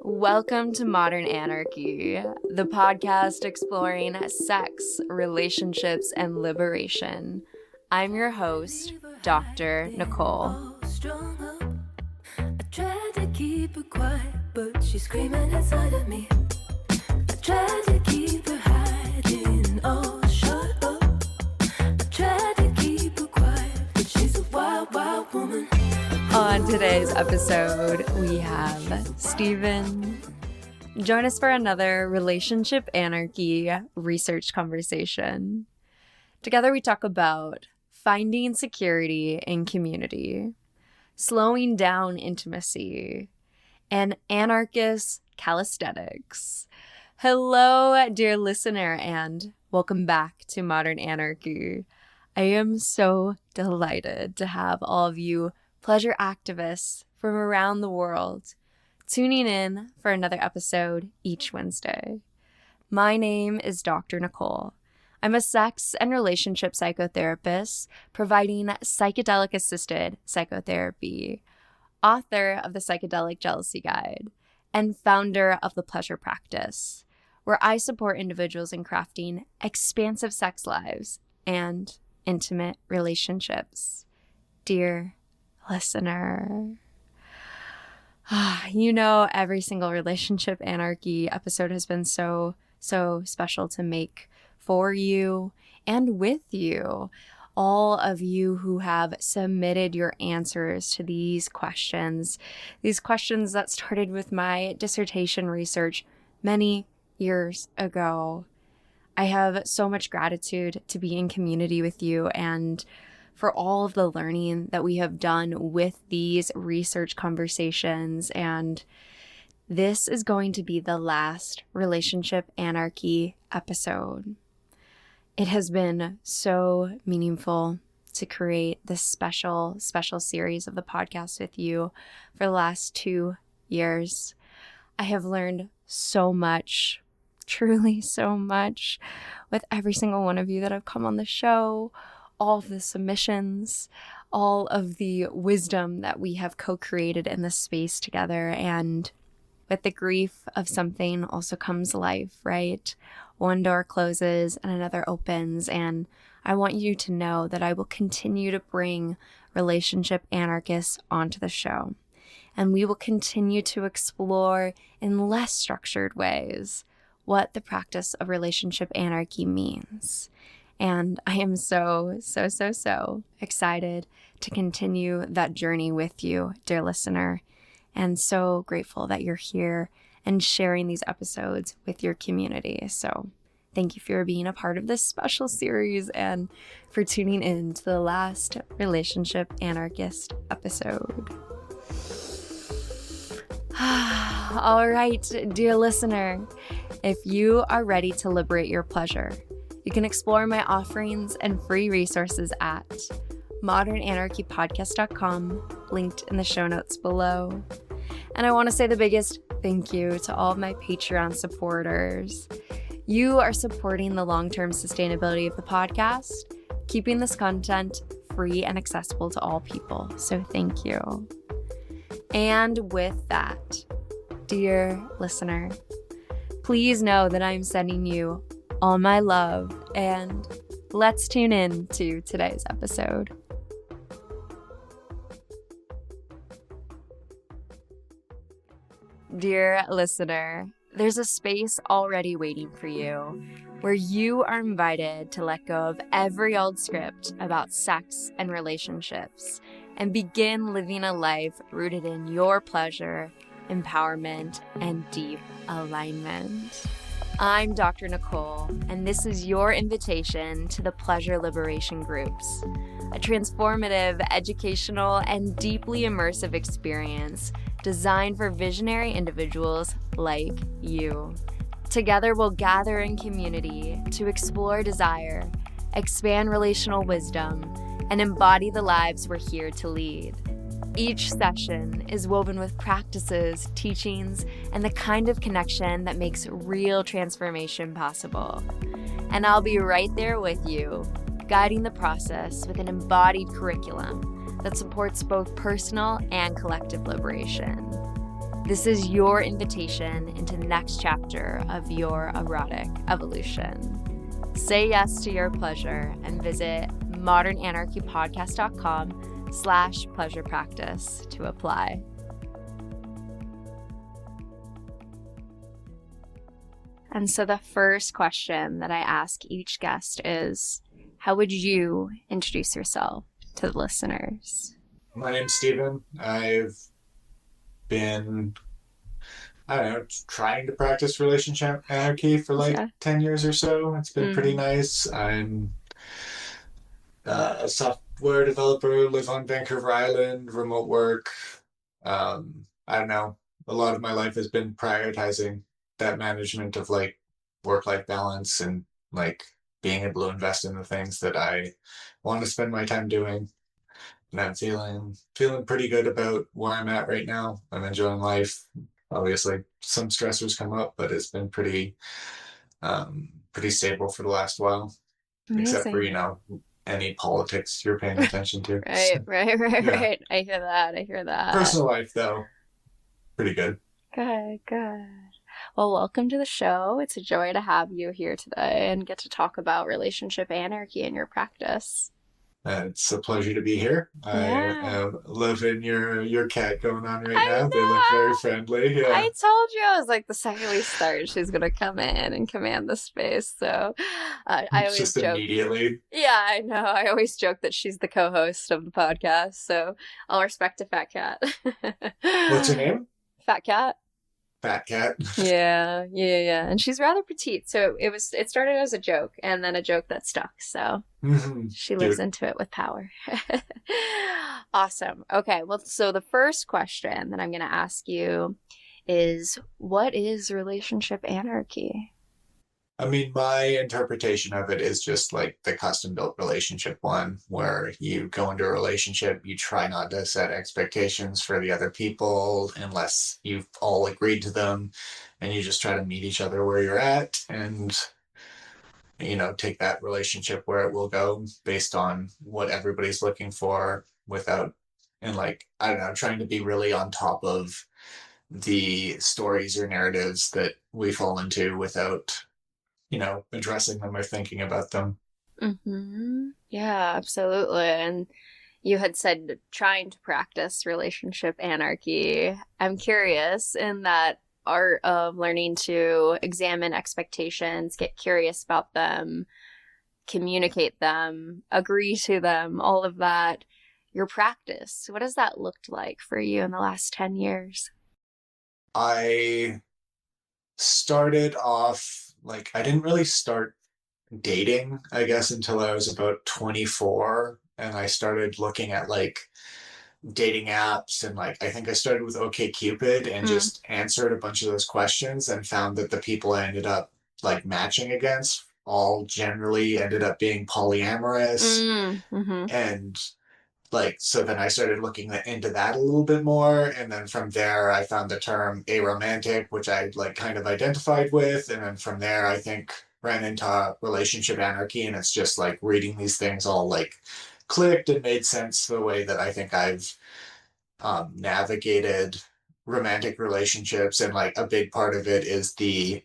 Welcome to Modern Anarchy, the podcast exploring sex, relationships, and liberation. I'm your host, Dr. Nicole. I tried to keep her quiet, but she's screaming inside of me. I tried to keep her hiding, oh, shut up. I tried to keep her quiet, but she's a wild, wild woman. On today's episode, we have Steven. Join us for another Relationship Anarchy research conversation. Together we talk about finding security in community, slowing down intimacy, and anarchist calisthenics. Hello, dear listener, and welcome back to Modern Anarchy. I am so delighted to have all of you pleasure activists from around the world tuning in for another episode each Wednesday. My name is Dr. Nicole. I'm a sex and relationship psychotherapist providing psychedelic-assisted psychotherapy, author of the Psychedelic Jealousy Guide, and founder of the Pleasure Practice, where I support individuals in crafting expansive sex lives and intimate relationships. Dear listener, you know, every single Relationship Anarchy episode has been so special to make for you and with you. All of you who have submitted your answers to these questions that started with my dissertation research many years ago. I have so much gratitude to be in community with you and for all of the learning that we have done with these research conversations. And this is going to be the last Relationship Anarchy episode. It has been so meaningful to create this special series of the podcast with you for the last 2 years. I have learned so much, truly so much, with every single one of you that have come on the show, all of the submissions, all of the wisdom that we have co-created in this space together. And with the grief of something also comes life, right? One door closes and another opens. And I want you to know that I will continue to bring relationship anarchists onto the show. And we will continue to explore in less structured ways what the practice of relationship anarchy means. And I am so excited to continue that journey with you, dear listener, and so grateful that you're here and sharing these episodes with your community. So thank you for being a part of this special series and for tuning in to the last Relationship Anarchist episode. All right, dear listener, if you are ready to liberate your pleasure, you can explore my offerings and free resources at modernanarchypodcast.com, linked in the show notes below. And I want to say the biggest thank you to all of my Patreon supporters. You are supporting the long-term sustainability of the podcast, keeping this content free and accessible to all people. So thank you. And with that, dear listener, please know that I'm sending you all my love, and let's tune in to today's episode. Dear listener, there's a space already waiting for you where you are invited to let go of every old script about sex and relationships and begin living a life rooted in your pleasure, empowerment, and deep alignment. I'm Dr. Nicole, and this is your invitation to the Pleasure Liberation Groups, a transformative, educational, and deeply immersive experience designed for visionary individuals like you. Together, we'll gather in community to explore desire, expand relational wisdom, and embody the lives we're here to lead. Each session is woven with practices, teachings, and the kind of connection that makes real transformation possible. And I'll be right there with you, guiding the process with an embodied curriculum that supports both personal and collective liberation. This is your invitation into the next chapter of your erotic evolution. Say yes to your pleasure and visit modernanarchypodcast.com/pleasure practice to apply. And so the first question that I ask each guest is, how would you introduce yourself to the listeners? My name's Steven. I've been, trying to practice relationship anarchy for 10 years or so. It's been pretty nice. I'm a software developer, live on Vancouver Island, remote work. I don't know. A lot of my life has been prioritizing that management of work-life balance and being able to invest in the things that I want to spend my time doing. And I'm feeling pretty good about where I'm at right now. I'm enjoying life. Obviously, some stressors come up, but it's been pretty stable for the last while. Amazing. Except for, any politics you're paying attention to. Right. I hear that. Personal life, though, pretty good. Good. Well, welcome to the show. It's a joy to have you here today and get to talk about relationship anarchy in your practice. It's a pleasure to be here. Yeah. I am loving your cat going on right now. They look very friendly. Yeah. I told you, I was like, the second we start, she's going to come in and command the space. So I always just joke. Immediately. Yeah, I know. I always joke that she's the co-host of the podcast. So I'll respect a fat cat. What's her name? Fat Cat. Fat cat. Yeah. And she's rather petite, so it started as a joke, and then a joke that stuck. So she lives into it with power. Awesome. Okay, well, so the first question that I'm going to ask you is, what is relationship anarchy? I mean, my interpretation of it is just like the custom-built relationship one, where you go into a relationship, you try not to set expectations for the other people unless you've all agreed to them, and you just try to meet each other where you're at and, take that relationship where it will go based on what everybody's looking for trying to be really on top of the stories or narratives that we fall into without addressing them or thinking about them. Mm-hmm. Yeah, absolutely. And you had said trying to practice relationship anarchy. I'm curious, in that art of learning to examine expectations, get curious about them, communicate them, agree to them, all of that, your practice, what has that looked like for you in the last 10 years? I started off I didn't really start dating, I guess, until I was about 24. And I started looking at dating apps. And I think I started with OkCupid and just answered a bunch of those questions and found that the people I ended up matching against all generally ended up being polyamorous. And so then I started looking into that a little bit more. And then from there, I found the term aromantic, which I kind of identified with. And then from there, I think ran into relationship anarchy. And it's just reading these things all clicked and made sense the way that I think I've navigated romantic relationships. And a big part of it is the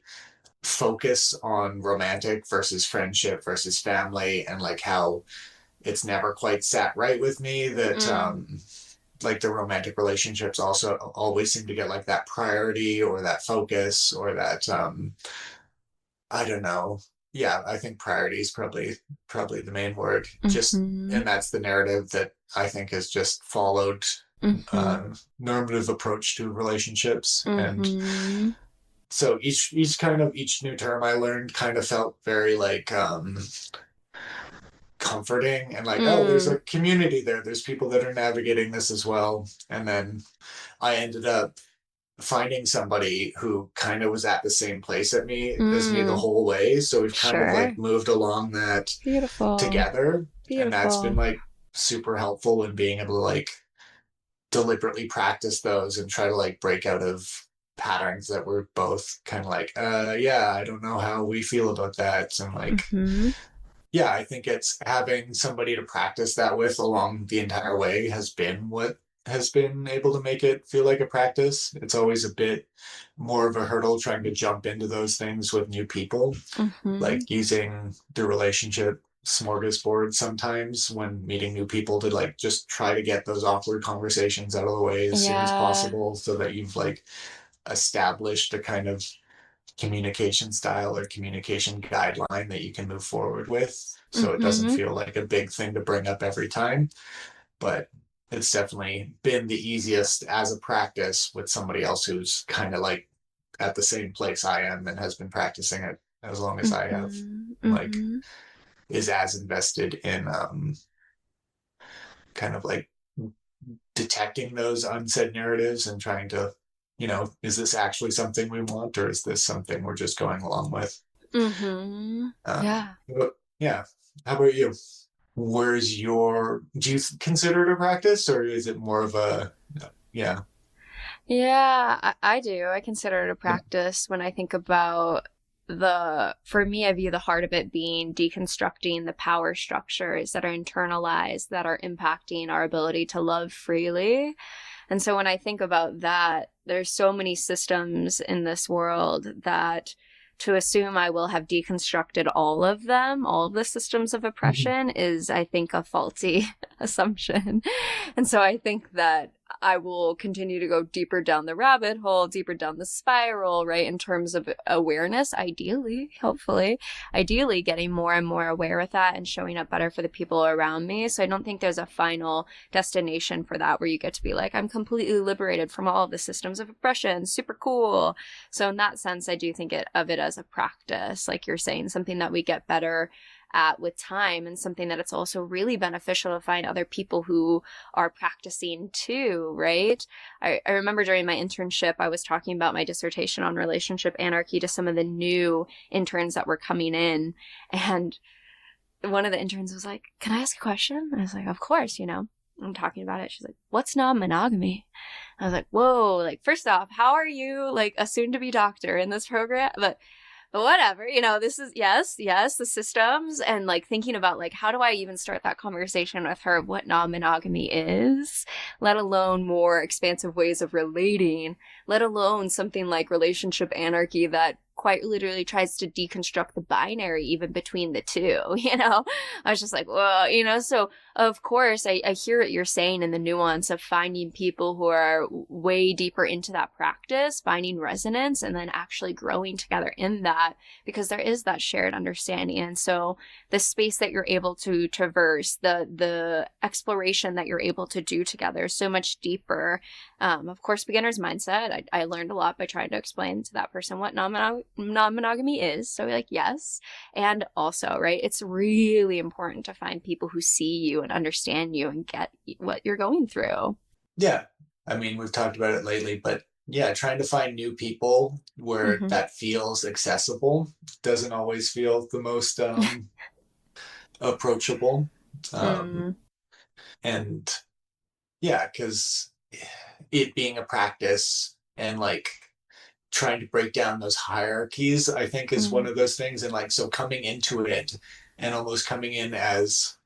focus on romantic versus friendship versus family, and how it's never quite sat right with me that the romantic relationships also always seem to get that priority or that focus or that I don't know. Yeah, I think priority is probably the main word. Just and that's the narrative that I think has just followed normative approach to relationships. And so each new term I learned kind of felt very comforting and there's a community there's people that are navigating this as well. And then I ended up finding somebody who kind of was at the same place as me the whole way, so we've kind of moved along that together. And that's been super helpful in being able to deliberately practice those and try to break out of patterns that we're both kind of I don't know how we feel about that. And yeah, I think it's having somebody to practice that with along the entire way has been what has been able to make it feel like a practice. It's always a bit more of a hurdle trying to jump into those things with new people, Mm-hmm. like using the relationship smorgasbord sometimes when meeting new people to like just try to get those awkward conversations out of the way as soon as Yeah. possible so that you've like established a kind of communication style or communication guideline that you can move forward with so it doesn't Mm-hmm. feel like a big thing to bring up every time. But it's definitely been the easiest as a practice with somebody else who's kind of like at the same place I am and has been practicing it as long as I have, Mm-hmm. like Mm-hmm. is as invested in kind of like detecting those unsaid narratives and trying to, is this actually something we want or is this something we're just going along with? Mm-hmm. Yeah. But yeah. How about you? Do you consider it a practice or is it more of a, yeah. Yeah, I do. I consider it a practice when I think about for me, I view the heart of it being deconstructing the power structures that are internalized, that are impacting our ability to love freely. And so when I think about that, there's so many systems in this world that to assume I will have deconstructed all of them, all of the systems of oppression, is, I think, a faulty assumption. And so I think that I will continue to go deeper down the rabbit hole, deeper down the spiral, right? In terms of awareness, ideally, hopefully, ideally getting more and more aware with that and showing up better for the people around me. So I don't think there's a final destination for that where you get to be like, I'm completely liberated from all of the systems of oppression. Super cool. So in that sense, I do think of it as a practice, like you're saying, something that we get better at with time, and something that it's also really beneficial to find other people who are practicing too, right? I remember during my internship, I was talking about my dissertation on relationship anarchy to some of the new interns that were coming in. And one of the interns was like, can I ask a question? I was like, of course, I'm talking about it. She's like, what's non-monogamy? I was like, whoa, like, first off, how are you like a soon-to-be doctor in this program? But whatever, this is, yes, the systems, and like thinking about like, how do I even start that conversation with her of what non-monogamy is, let alone more expansive ways of relating, let alone something like relationship anarchy that quite literally tries to deconstruct the binary even between the two, I was just like, whoa, so of course I hear what you're saying in the nuance of finding people who are way deeper into that practice, finding resonance, and then actually growing together in that, because there is that shared understanding. And so the space that you're able to traverse, the exploration that you're able to do together is so much deeper. Of course, beginner's mindset, I learned a lot by trying to explain to that person what non-monogamy is. So like, yes. And also, right, it's really important to find people who see you and understand you and get what you're going through. Yeah. I mean, we've talked about it lately, but yeah, trying to find new people where that feels accessible doesn't always feel the most approachable. And yeah, because it being a practice and like trying to break down those hierarchies, I think is one of those things. And like, so coming into it and almost coming in as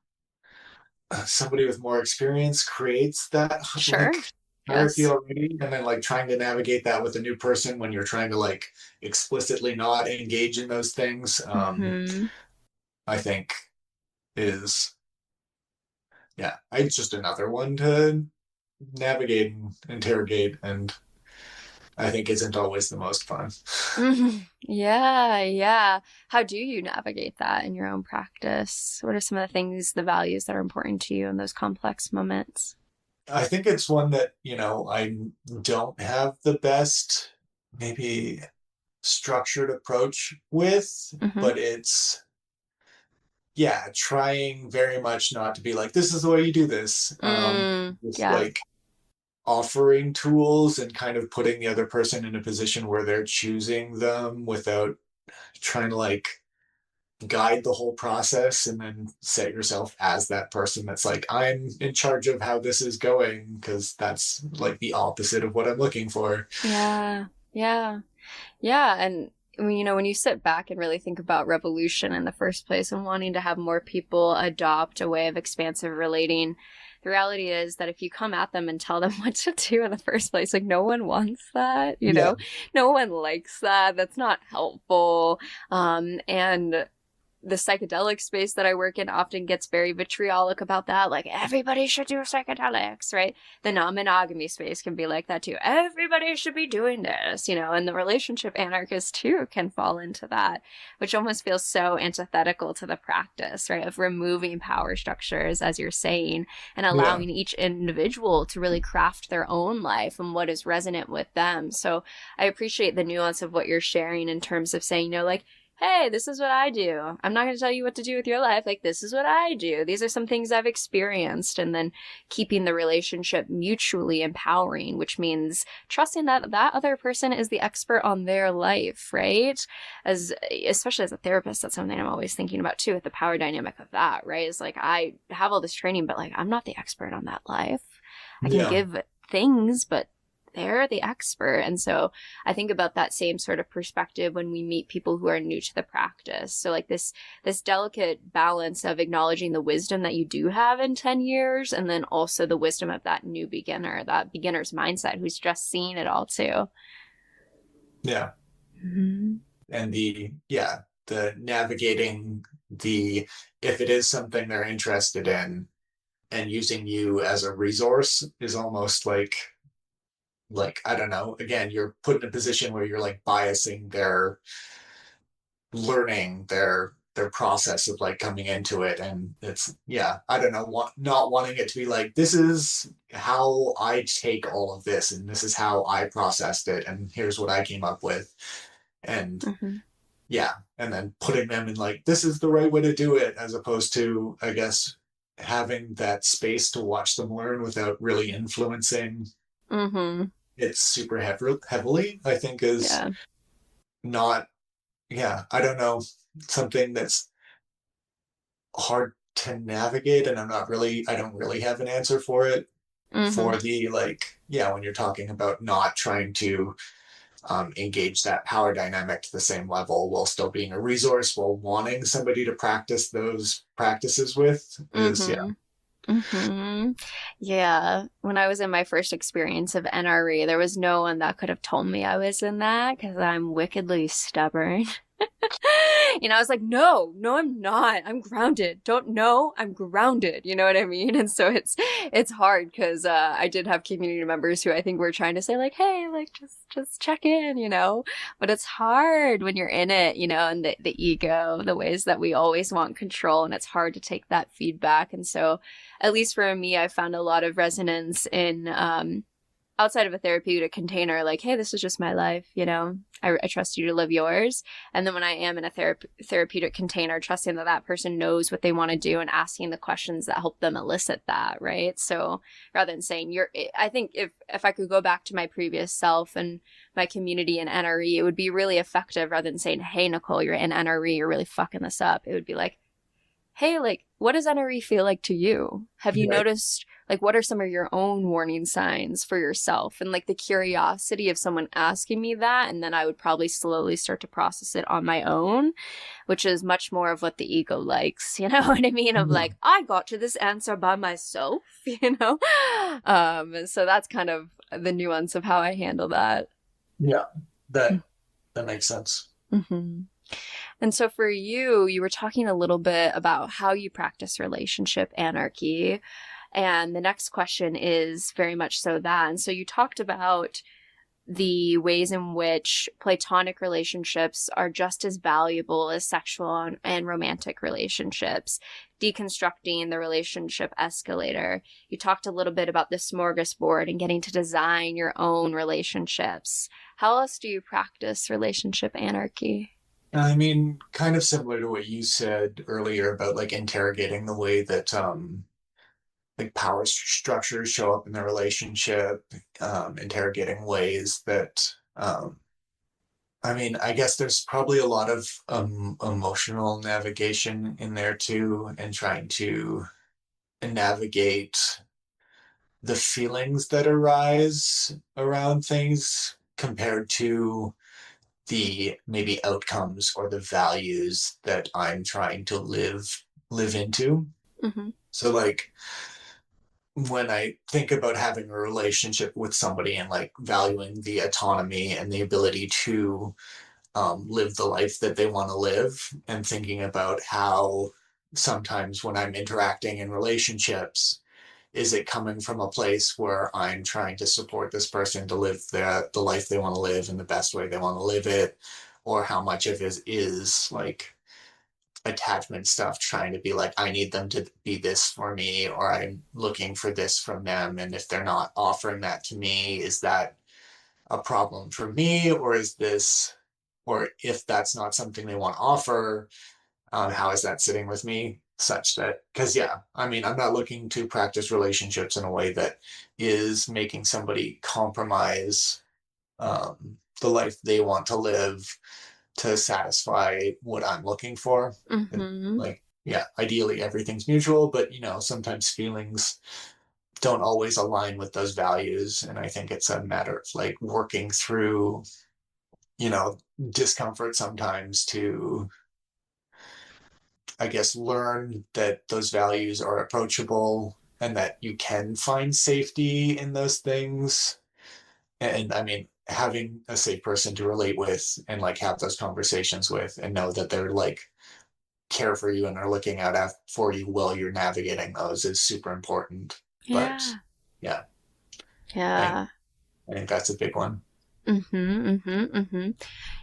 somebody with more experience creates that Sure. like hierarchy already, and then like trying to navigate that with a new person when you're trying to like explicitly not engage in those things, I think is, yeah, it's just another one to navigate and interrogate, and I think isn't always the most fun. Yeah. How do you navigate that in your own practice? What are some of the things, the values that are important to you in those complex moments? I think it's one that, I don't have the best, maybe structured approach with, but it's, yeah, trying very much not to be like, this is the way you do this. Just like offering tools and kind of putting the other person in a position where they're choosing them without trying to like guide the whole process and then set yourself as that person that's like, I'm in charge of how this is going, because that's like the opposite of what I'm looking for. Yeah. And when you sit back and really think about revolution in the first place and wanting to have more people adopt a way of expansive relating, the reality is that if you come at them and tell them what to do in the first place, like no one wants that, you Yeah. know, no one likes that. That's not helpful. And the psychedelic space that I work in often gets very vitriolic about that. Like, everybody should do psychedelics, right? The non-monogamy space can be like that too. Everybody should be doing this, you know, and the relationship anarchist too can fall into that, which almost feels so antithetical to the practice, right? Of removing power structures, as you're saying, and Yeah. allowing each individual to really craft their own life and what is resonant with them. So I appreciate the nuance of what you're sharing in terms of saying, you know, like, hey, this is what I do. I'm not going to tell you what to do with your life. Like, this is what I do. These are some things I've experienced. And then keeping the relationship mutually empowering, which means trusting that that other person is the expert on their life, right? Especially as a therapist, that's something I'm always thinking about too, with the power dynamic of that, right? Is like, I have all this training, but like, I'm not the expert on that life. I can Yeah. give things, but they're the expert. And so I think about that same sort of perspective when we meet people who are new to the practice. So like this delicate balance of acknowledging the wisdom that you do have in 10 years, and then also the wisdom of that new beginner, that beginner's mindset who's just seeing it all too. Yeah. Mm-hmm. And the navigating the, if it is something they're interested in, and using you as a resource is almost like I don't know, again, you're put in a position where you're like biasing their learning, their process of like coming into it. And it's, yeah, I don't know, not wanting it to be like, this is how I take all of this and this is how I processed it and here's what I came up with. And Mm-hmm. yeah, and then putting them in like, this is the right way to do it, as opposed to, I guess, having that space to watch them learn without really influencing Mm-hmm. it super heavily, I think is Yeah. not, yeah, I don't know, something that's hard to navigate. And I don't really have an answer for it, Mm-hmm. for the like, yeah, when you're talking about not trying to engage that power dynamic to the same level while still being a resource, while wanting somebody to practice those practices with is, yeah. Mm-hmm. Mm-hmm. Yeah. When I was in my first experience of NRE, there was no one that could have told me I was in that because I'm wickedly stubborn. You know, I was like, no, I'm not. I'm grounded. Don't know. I'm grounded. You know what I mean? And so it's hard because I did have community members who I think were trying to say like, hey, like just check in, you know. But it's hard when you're in it, you know, and the ego, the ways that we always want control, and it's hard to take that feedback. And so, at least for me, I found a lot of resonance in outside of a therapeutic container, like, hey, this is just my life, you know, I trust you to live yours. And then when I am in a therapeutic container, trusting that that person knows what they want to do and asking the questions that help them elicit that, right? So rather than saying I think if I could go back to my previous self and my community in NRE, it would be really effective rather than saying, hey, Nicole, you're in NRE, you're really fucking this up. It would be like, hey, like, what does NRE feel like to you? Have you Right. noticed, like, what are some of your own warning signs for yourself? And, like, the curiosity of someone asking me that, and then I would probably slowly start to process it on my own, which is much more of what the ego likes, you know what I mean? Of like, I got to this answer by myself, you know? So that's kind of the nuance of how I handle that. Yeah, that makes sense. Mm-hmm. And so for you, you were talking a little bit about how you practice relationship anarchy. And the next question is very much so that. And so you talked about the ways in which platonic relationships are just as valuable as sexual and romantic relationships, deconstructing the relationship escalator. You talked a little bit about the smorgasbord and getting to design your own relationships. How else do you practice relationship anarchy? I mean, kind of similar to what you said earlier about like interrogating the way that like power structures show up in the relationship, interrogating ways that I mean, I guess there's probably a lot of emotional navigation in there too, and trying to navigate the feelings that arise around things compared to the maybe outcomes or the values that I'm trying to live into. Mm-hmm. So like when I think about having a relationship with somebody and like valuing the autonomy and the ability to live the life that they want to live, and thinking about how sometimes when I'm interacting in relationships, is it coming from a place where I'm trying to support this person to live the life they want to live in the best way they want to live it, or how much of it is like attachment stuff, trying to be like, I need them to be this for me, or I'm looking for this from them, and if they're not offering that to me, is that a problem for me, or is this, or if that's not something they want to offer, how is that sitting with me, such that, because yeah, I mean, I'm not looking to practice relationships in a way that is making somebody compromise the life they want to live to satisfy what I'm looking for. And Mm-hmm. like, yeah, ideally everything's mutual, but sometimes feelings don't always align with those values. And I think it's a matter of like working through, you know, discomfort sometimes to, I guess, learn that those values are approachable and that you can find safety in those things. And I mean, having a safe person to relate with and like have those conversations with and know that they're like care for you and are looking out for you while you're navigating those is super important. But Yeah. yeah, I think Yeah. I think that's a big one. Mm-hmm. Mm-hmm. Mm-hmm.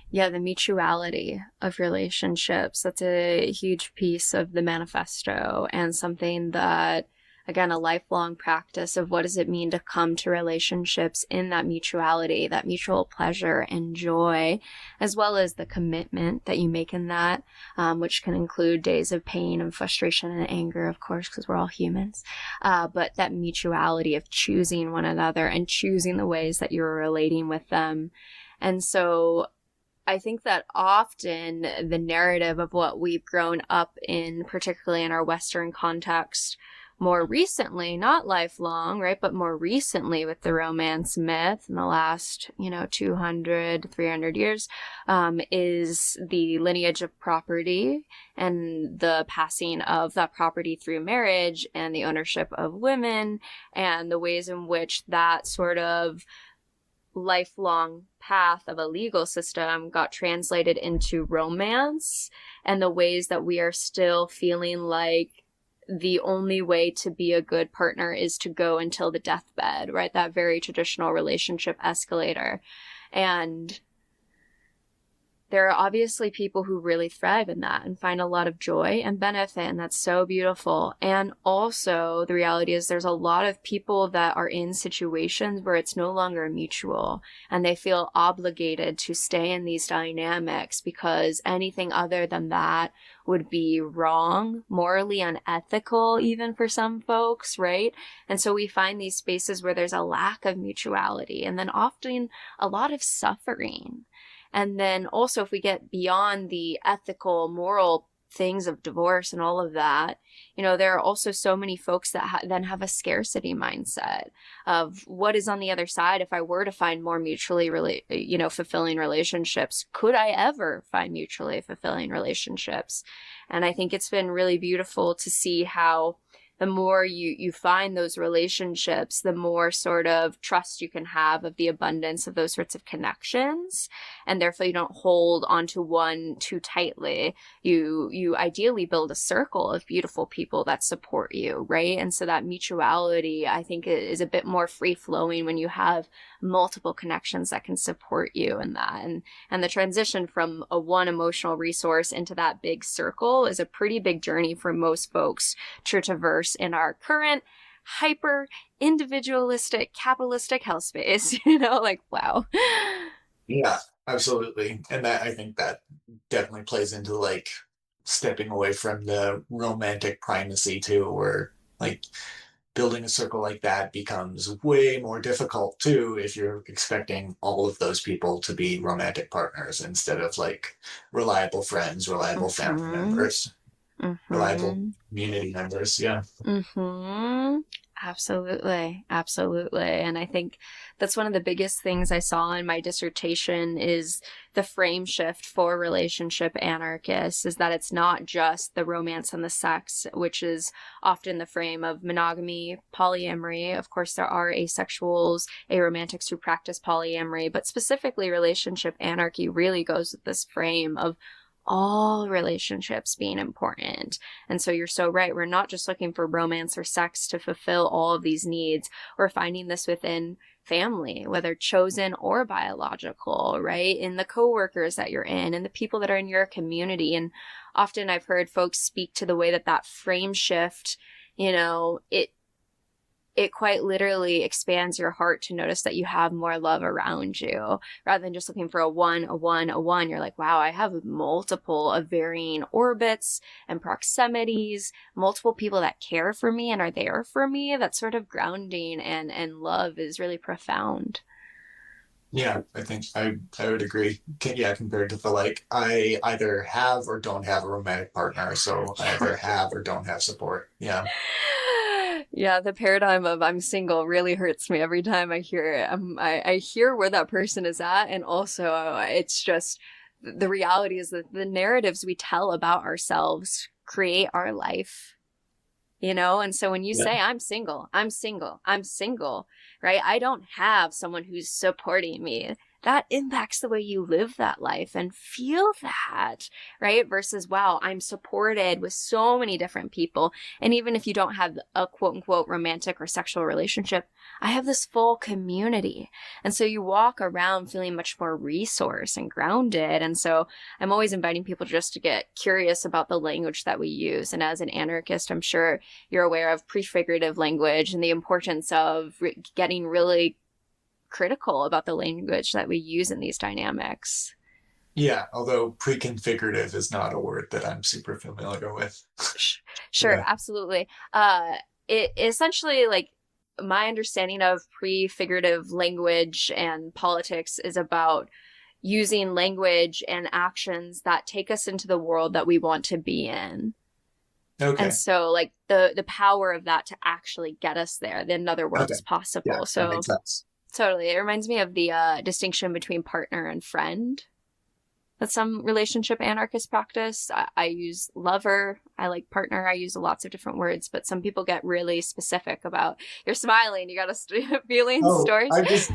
Yeah, the mutuality of relationships. That's a huge piece of the manifesto, and something that, again, a lifelong practice of what does it mean to come to relationships in that mutuality, that mutual pleasure and joy, as well as the commitment that you make in that, which can include days of pain and frustration and anger, of course, because we're all humans. But that mutuality of choosing one another and choosing the ways that you're relating with them. And so I think that often the narrative of what we've grown up in, particularly in our Western context, more recently, not lifelong, right, but more recently with the romance myth in the last, 200, 300 years, is the lineage of property and the passing of that property through marriage and the ownership of women and the ways in which that sort of lifelong path of a legal system got translated into romance, and the ways that we are still feeling like the only way to be a good partner is to go until the deathbed, right? That very traditional relationship escalator. And there are obviously people who really thrive in that and find a lot of joy and benefit, and that's so beautiful. And also, the reality is there's a lot of people that are in situations where it's no longer mutual, and they feel obligated to stay in these dynamics because anything other than that would be wrong, morally unethical, even for some folks, right? And so we find these spaces where there's a lack of mutuality, and then often a lot of suffering. And then also, if we get beyond the ethical, moral things of divorce and all of that, there are also so many folks that then have a scarcity mindset of what is on the other side. If I were to find more mutually, fulfilling relationships, could I ever find mutually fulfilling relationships? And I think it's been really beautiful to see how the more you find those relationships, the more sort of trust you can have of the abundance of those sorts of connections. And therefore you don't hold onto one too tightly. You ideally build a circle of beautiful people that support you, right? And so that mutuality, I think, is a bit more free flowing when you have multiple connections that can support you in that. And the transition from a one emotional resource into that big circle is a pretty big journey for most folks to traverse in our current hyper individualistic capitalistic health space. Wow. Yeah, absolutely. And that, I think that definitely plays into like stepping away from the romantic primacy too, where like building a circle like that becomes way more difficult too if you're expecting all of those people to be romantic partners instead of like reliable friends, reliable family Mm-hmm. members, reliable Mm-hmm. community members. Yeah. Mm-hmm. Absolutely. Absolutely. And I think that's one of the biggest things I saw in my dissertation is the frame shift for relationship anarchists is that it's not just the romance and the sex, which is often the frame of monogamy, polyamory. Of course, there are asexuals, aromantics who practice polyamory, but specifically relationship anarchy really goes with this frame of all relationships being important. And so you're so right. We're not just looking for romance or sex to fulfill all of these needs. We're finding this within family, whether chosen or biological, right? In the coworkers that you're in and the people that are in your community. And often I've heard folks speak to the way that that frame shift, it quite literally expands your heart to notice that you have more love around you rather than just looking for a one, a one, a one. You're like, wow, I have multiple of varying orbits and proximities, multiple people that care for me and are there for me. That sort of grounding and love is really profound. Yeah, I think I would agree. Yeah, compared to the like, I either have or don't have a romantic partner, so I either have or don't have support. Yeah. Yeah, the paradigm of I'm single really hurts me every time I hear it. I hear where that person is at, and also it's just the reality is that the narratives we tell about ourselves create our life, And so when you Yeah. say I'm single, I'm single, I'm single, right? I don't have someone who's supporting me. That impacts the way you live that life and feel that, right? Versus, wow, I'm supported with so many different people. And even if you don't have a quote unquote romantic or sexual relationship, I have this full community. And so you walk around feeling much more resourced and grounded. And so I'm always inviting people just to get curious about the language that we use. And as an anarchist, I'm sure you're aware of prefigurative language and the importance of getting really critical about the language that we use in these dynamics. Yeah, although pre-configurative is not a word that I'm super familiar with. Sure, Yeah. absolutely. It essentially, like, my understanding of prefigurative language and politics is about using language and actions that take us into the world that we want to be in. And Okay. so, like, the power of that to actually get us there, then another world Okay. is Yeah, possible. that So makes sense. totally. It reminds me of the distinction between partner and friend that some relationship anarchists practice. I use lover. I like partner. I use lots of different words, but some people get really specific about you're smiling. You got a feeling Oh, stories. I just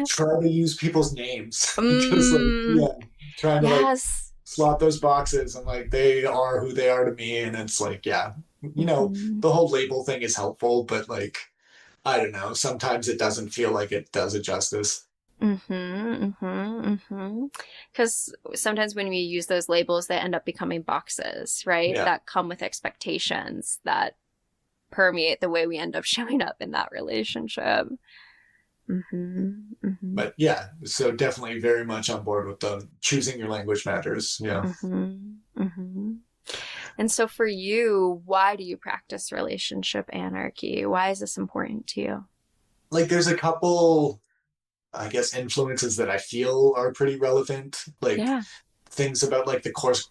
try to use people's names because, like, mm, yeah, trying to like yes. slot those boxes and like they are who they are to me, and it's like, yeah, Mm-hmm. the whole label thing is helpful, but like, I don't know, sometimes it doesn't feel like it does it justice. Mm-hmm, mm-hmm, mm-hmm. Because sometimes when we use those labels, they end up becoming boxes, right? Yeah. That come with expectations that permeate the way we end up showing up in that relationship. Mm-hmm, mm-hmm, But yeah, so definitely very much on board with the choosing your language matters. Yeah. mm-hmm, mm-hmm. And so for you, why do you practice relationship anarchy? Why is this important to you? Like there's a couple, I guess, influences that I feel are pretty relevant. Like Yeah. things about like the course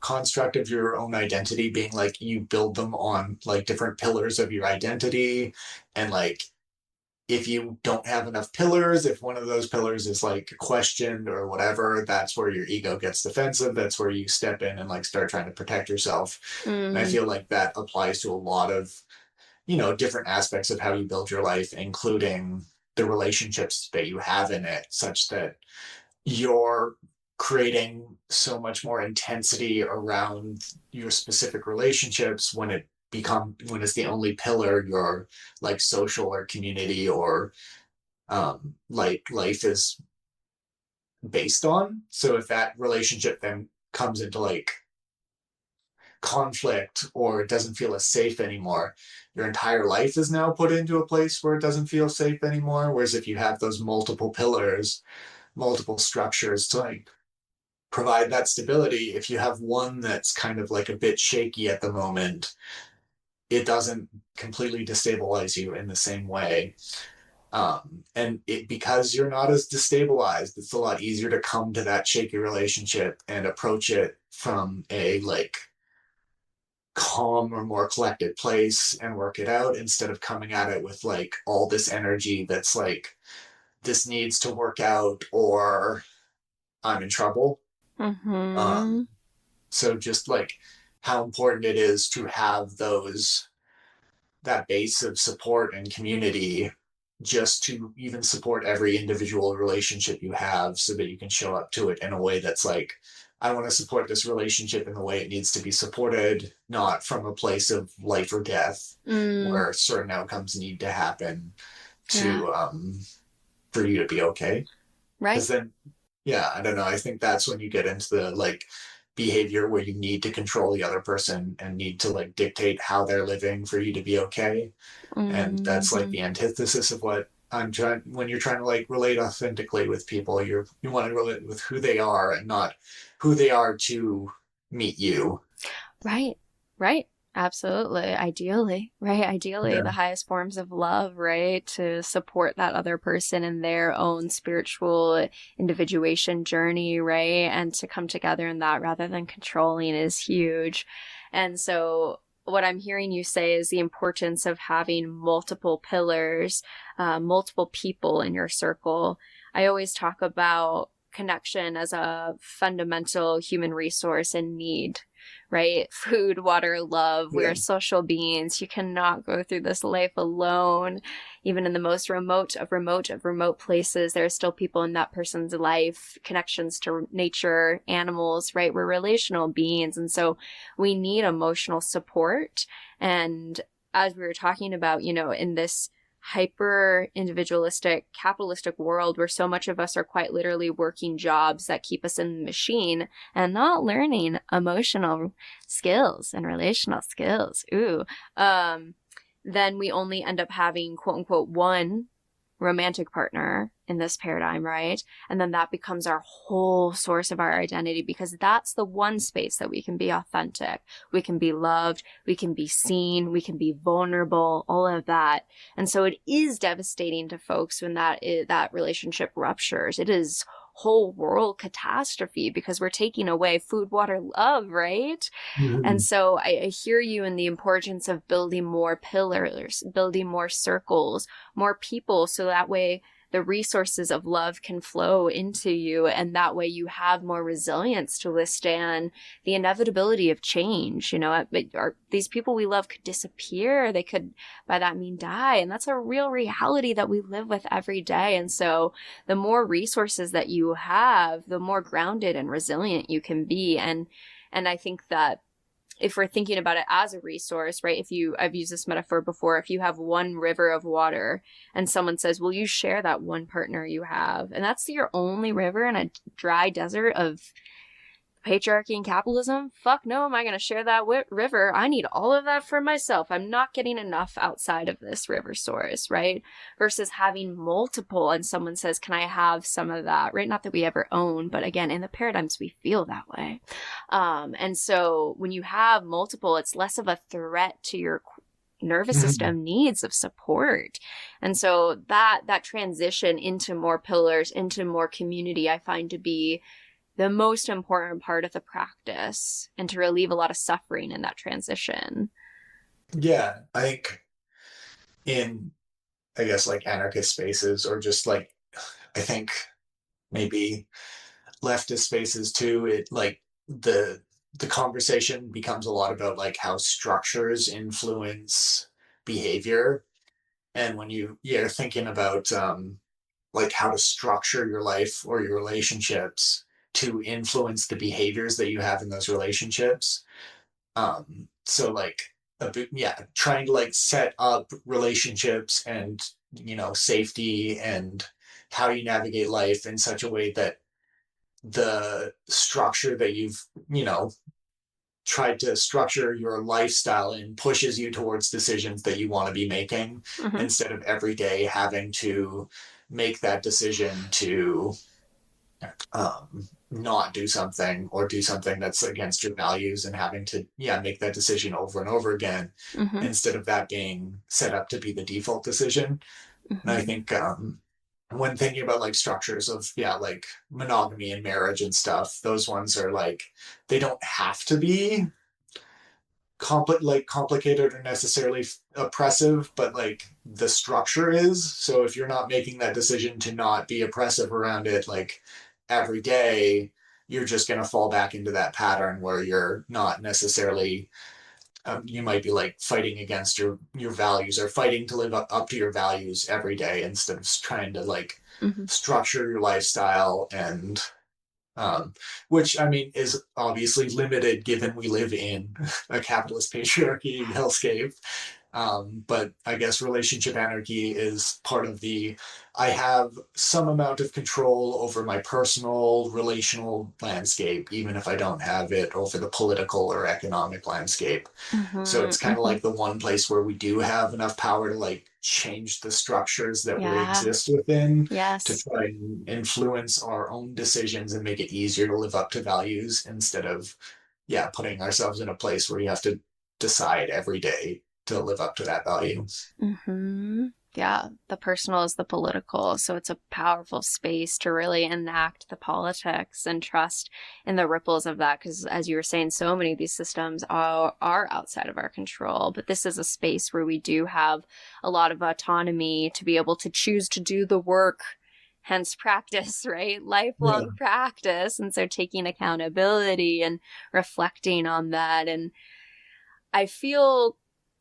construct of your own identity being like you build them on like different pillars of your identity, and like if you don't have enough pillars, if one of those pillars is like questioned or whatever, that's where your ego gets defensive. That's where you step in and like start trying to protect yourself. And I Mm, feel like that applies to a lot of, different aspects of how you build your life, including the relationships that you have in it, such that you're creating so much more intensity around your specific relationships when it's the only pillar your like social or community or like life is based on. So if that relationship then comes into like conflict or it doesn't feel as safe anymore, your entire life is now put into a place where it doesn't feel safe anymore. Whereas if you have those multiple pillars, multiple structures to like provide that stability, if you have one that's kind of like a bit shaky at the moment, it doesn't completely destabilize you in the same way. And because you're not as destabilized, it's a lot easier to come to that shaky relationship and approach it from a like calm or more collected place and work it out, instead of coming at it with like all this energy that's like, this needs to work out or I'm in trouble. Mm-hmm. Um, so just like how important it is to have that base of support and community, just to even support every individual relationship you have, so that you can show up to it in a way that's like, I want to support this relationship in the way it needs to be supported, not from a place of life or death Mm, where certain outcomes need to happen yeah. to for you to be okay. Right. Because then, yeah, I don't know, I think that's when you get into the like behavior where you need to control the other person and need to like dictate how they're living for you to be okay. And that's like Mm-hmm. the antithesis of what I'm trying. When you're trying to like relate authentically with people, you want to relate with who they are and not who they are to meet you. Right. Right. Absolutely. Ideally, right? Ideally, Yeah. the highest forms of love, right? To support that other person in their own spiritual individuation journey, right? And to come together in that rather than controlling is huge. And so, what I'm hearing you say is the importance of having multiple pillars, multiple people in your circle. I always talk about connection as a fundamental human resource and need, right? Food, water, love. We Yeah. are social beings. You cannot go through this life alone. Even in the most remote places, there are still people in that person's life, connections to nature, animals, right? We're relational beings. And so we need emotional support. And as we were talking about, in this hyper individualistic capitalistic world where so much of us are quite literally working jobs that keep us in the machine and not learning emotional skills and relational skills, then we only end up having quote unquote one romantic partner in this paradigm, right? And then that becomes our whole source of our identity, because that's the one space that we can be authentic. We can be loved. We can be seen. We can be vulnerable, all of that. And so it is devastating to folks when that relationship ruptures. It is whole world catastrophe because we're taking away food, water, love, right? And Mhm. so I hear you in the importance of building more pillars, building more circles, more people, so that way the resources of love can flow into you, and that way you have more resilience to withstand the inevitability of change. These people we love could disappear. They could, by that mean, die. And that's a real reality that we live with every day. And so the more resources that you have, the more grounded and resilient you can be. And I think that if we're thinking about it as a resource, right? I've used this metaphor before, if you have one river of water and someone says, will you share that one partner you have? And that's your only river in a dry desert of patriarchy and capitalism? Fuck no, am I going to share that river? I need all of that for myself. I'm not getting enough outside of this river source, right? Versus having multiple and someone says, can I have some of that, right? Not that we ever own, but again, in the paradigms, we feel that way. And so when you have multiple, it's less of a threat to your nervous system needs of support. And so that transition into more pillars, into more community, I find to be the most important part of the practice, and to relieve a lot of suffering in that transition. Yeah, I think in, I guess, like anarchist spaces, or just like, I think maybe leftist spaces too, it like the conversation becomes a lot about like how structures influence behavior. And when you're thinking about like how to structure your life or your relationships to influence the behaviors that you have in those relationships. So like yeah, trying to like set up relationships and safety and how you navigate life in such a way that the structure that you've tried to structure your lifestyle in pushes you towards decisions that you want to be making, Mm-hmm. instead of every day having to make that decision to not do something, or do something that's against your values, and having to make that decision over and over again, Mm-hmm. instead of that being set up to be the default decision. And I Mm-hmm. think when thinking about like structures of like monogamy and marriage and stuff, those ones are like, they don't have to be complicated or necessarily oppressive, but like the structure is. So if you're not making that decision to not be oppressive around it, like every day, you're just going to fall back into that pattern where you're not necessarily, you might be like fighting against your values or fighting to live up to your values every day instead of trying to like Mm-hmm. structure your lifestyle and um, which I mean is obviously limited given we live in a capitalist patriarchy hellscape. But I guess relationship anarchy is part of the I have some amount of control over my personal relational landscape, even if I don't have it over the political or economic landscape. So Mm-hmm. it's kind of Mm-hmm. like the one place where we do have enough power to like change the structures that we Yeah. exist within to Yes. try and influence our own decisions and make it easier to live up to values instead of, yeah, putting ourselves in a place where you have to decide every day to live up to that value. Mm-hmm. Yeah, the personal is the political. So it's a powerful space to really enact the politics and trust in the ripples of that. Because as you were saying, so many of these systems are outside of our control. But this is a space where we do have a lot of autonomy to be able to choose to do the work. Hence practice, right? Yeah. Lifelong practice. And so taking accountability and reflecting on that. And I feel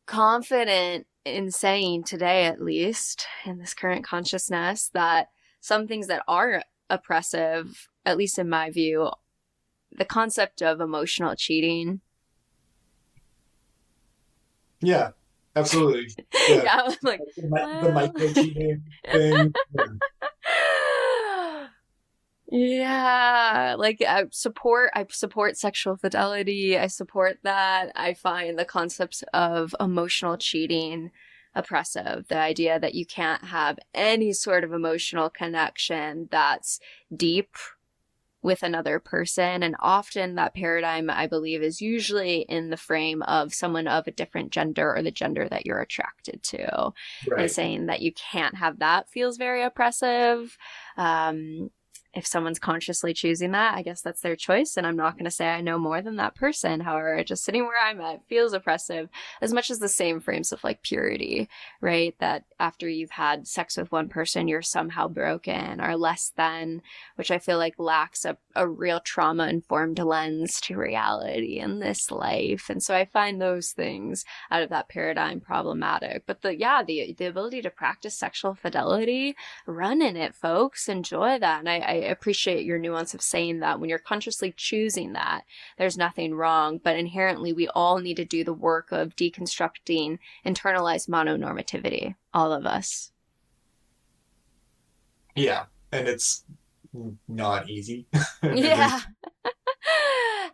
confident in saying today, at least in this current consciousness, that some things that are oppressive, at least in my view, the concept of emotional cheating. Yeah, absolutely. Yeah. Yeah, I'm like, The well. micro cheating thing. Yeah. Yeah, like I support sexual fidelity. I support that. I find the concepts of emotional cheating oppressive. The idea that you can't have any sort of emotional connection that's deep with another person. And often that paradigm, I believe, is usually in the frame of someone of a different gender or the gender that you're attracted to. And Right. saying that you can't have that feels very oppressive. If someone's consciously choosing that, I guess that's their choice. And I'm not going to say I know more than that person. However, just sitting where I'm at feels oppressive as much as the same frames of like purity, right? That after you've had sex with one person, you're somehow broken or less than, which I feel like lacks a real trauma informed lens to reality in this life. And so I find those things out of that paradigm problematic. But the ability to practice sexual fidelity, run in it, folks. Enjoy that. And I appreciate your nuance of saying that when you're consciously choosing that, there's nothing wrong. But inherently, we all need to do the work of deconstructing internalized mononormativity, all of us. Yeah. And it's not easy. There's, Yeah.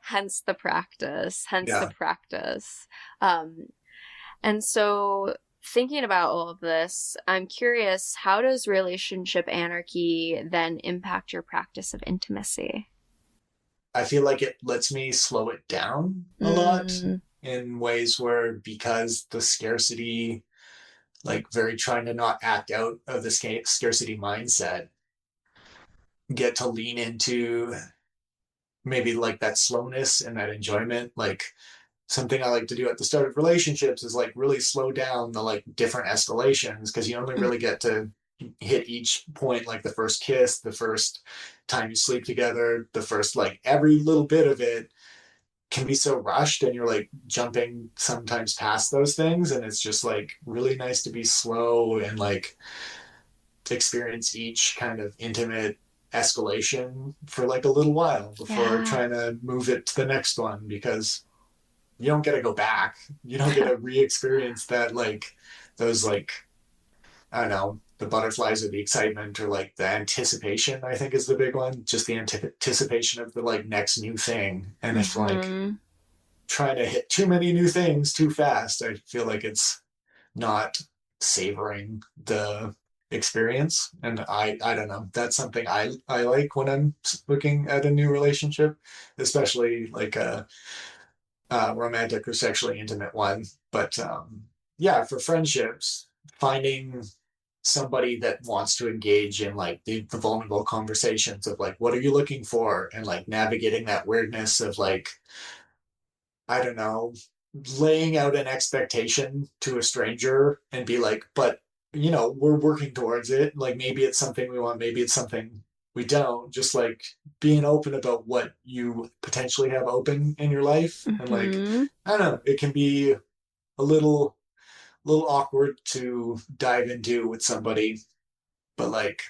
Hence the practice. Hence the yeah. practice. Um, and so thinking about all of this, I'm curious, how does relationship anarchy then impact your practice of intimacy? I feel like it lets me slow it down a lot Mm, in ways where because the scarcity, like very trying to not act out of the scarcity mindset, get to lean into maybe like that slowness and that enjoyment. Like something I like to do at the start of relationships is like really slow down the like different escalations because you only mm, really get to hit each point like the first kiss, the first time you sleep together, the first like every little bit of it can be so rushed and you're like jumping sometimes past those things and it's just like really nice to be slow and like experience each kind of intimate escalation for like a little while before yeah. trying to move it to the next one because you don't get to go back. You don't get to re-experience that like those like I don't know the butterflies or the excitement or like the anticipation. I think is the big one. Just the anticipation of the like next new thing. And if like Mm-hmm. trying to hit too many new things too fast, I feel like it's not savoring the experience. And I don't know. That's something I like when I'm looking at a new relationship, especially like a romantic or sexually intimate one. But yeah, for friendships, finding somebody that wants to engage in like the vulnerable conversations of like, what are you looking for? And like navigating that weirdness of like, I don't know, laying out an expectation to a stranger and be like, but we're working towards it. Like maybe it's something we want, maybe it's something we don't. Just like being open about what you potentially have open in your life. And like, Mm-hmm. I don't know, it can be a little awkward to dive into with somebody, but like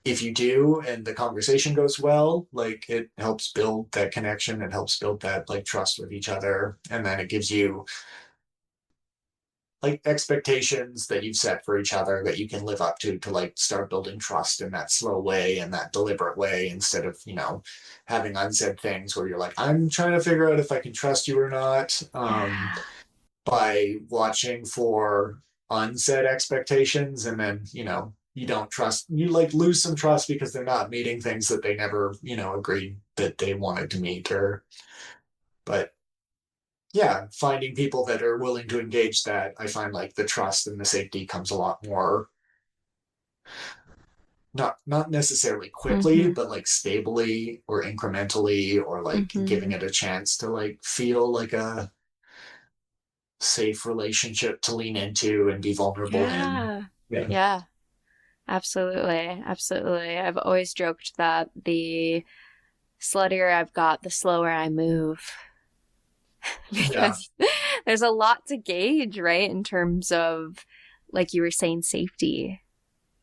if you do and the conversation goes well, like it helps build that connection, it helps build that like trust with each other, and then it gives you like expectations that you've set for each other that you can live up to like start building trust in that slow way and that deliberate way, instead of having unsaid things where you're like, I'm trying to figure out if I can trust you or not, Yeah. by watching for unsaid expectations, and then you don't trust, you like lose some trust because they're not meeting things that they never agreed that they wanted to meet. Or but yeah, finding people that are willing to engage that, I find like the trust and the safety comes a lot more, not necessarily quickly, Mm-hmm. but like stably or incrementally, or like Mm-hmm. giving it a chance to like feel like a safe relationship to lean into and be vulnerable in. Yeah. Yeah. Yeah. Absolutely. Absolutely. I've always joked that the sluttier I've got, the slower I move. Yeah. Because there's a lot to gauge, right? In terms of, like you were saying, safety,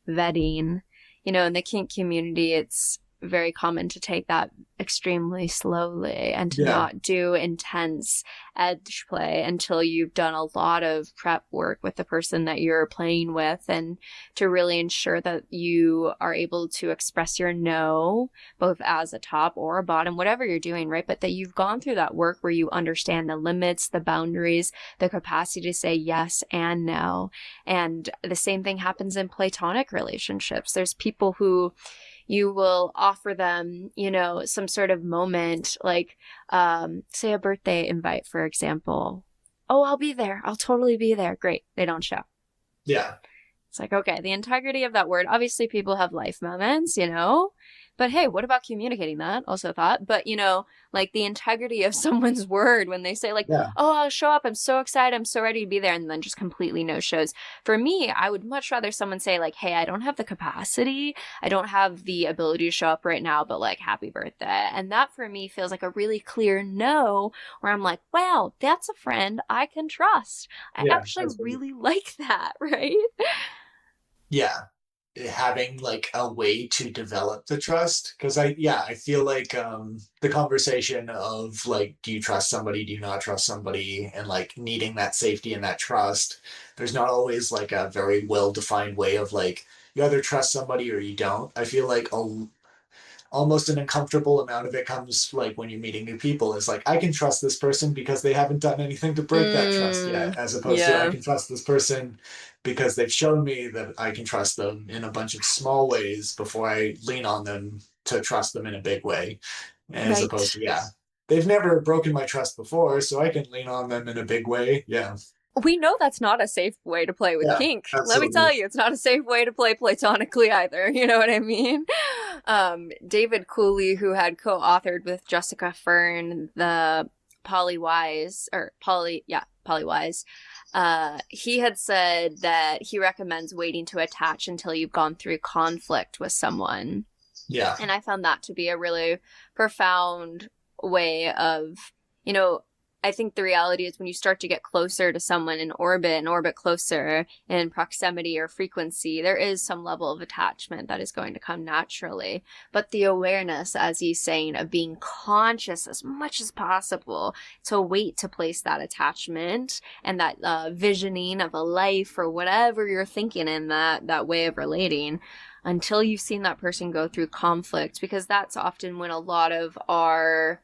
vetting. In the kink community, it's very common to take that extremely slowly and to Yeah. not do intense edge play until you've done a lot of prep work with the person that you're playing with, and to really ensure that you are able to express your no, both as a top or a bottom, whatever you're doing, right? But that you've gone through that work where you understand the limits, the boundaries, the capacity to say yes and no. And the same thing happens in platonic relationships. There's people who you will offer them, some sort of moment, like, say a birthday invite, for example. Oh, I'll be there. I'll totally be there. Great. They don't show. Yeah. It's like, okay, the integrity of that word. Obviously, people have life moments, but hey, what about communicating that? Also thought, but like the integrity of someone's word when they say like, Yeah. oh, I'll show up. I'm so excited. I'm so ready to be there. And then just completely no shows. For me, I would much rather someone say like, hey, I don't have the capacity. I don't have the ability to show up right now, but like, happy birthday. And that for me feels like a really clear no, where I'm like, wow, that's a friend I can trust. I Yeah. actually Absolutely. really like that, right? Yeah. Having like a way to develop the trust, because I feel like the conversation of like, do you trust somebody, do you not trust somebody, and like needing that safety and that trust, there's not always like a very well defined way of like, you either trust somebody or you don't. I feel like almost an uncomfortable amount of it comes like when you're meeting new people. Is like, I can trust this person because they haven't done anything to break that trust yet, as opposed to I Yeah. can trust this person because they've shown me that I can trust them in a bunch of small ways before I lean on them to trust them in a big way, as opposed Right. to, yeah, they've never broken my trust before, so I can lean on them in a big way. Yeah. We know that's not a safe way to play with Yeah, kink. Let me absolutely. tell you, it's not a safe way to play platonically either. You know what I mean? David Cooley, who had co-authored with Jessica Fern the Polly Wise, he had said that he recommends waiting to attach until you've gone through conflict with someone. Yeah. And I found that to be a really profound way of, I think the reality is when you start to get closer to someone in orbit and orbit closer in proximity or frequency, there is some level of attachment that is going to come naturally. But the awareness, as he's saying, of being conscious as much as possible to wait to place that attachment and that visioning of a life or whatever you're thinking in that way of relating, until you've seen that person go through conflict, because that's often when a lot of our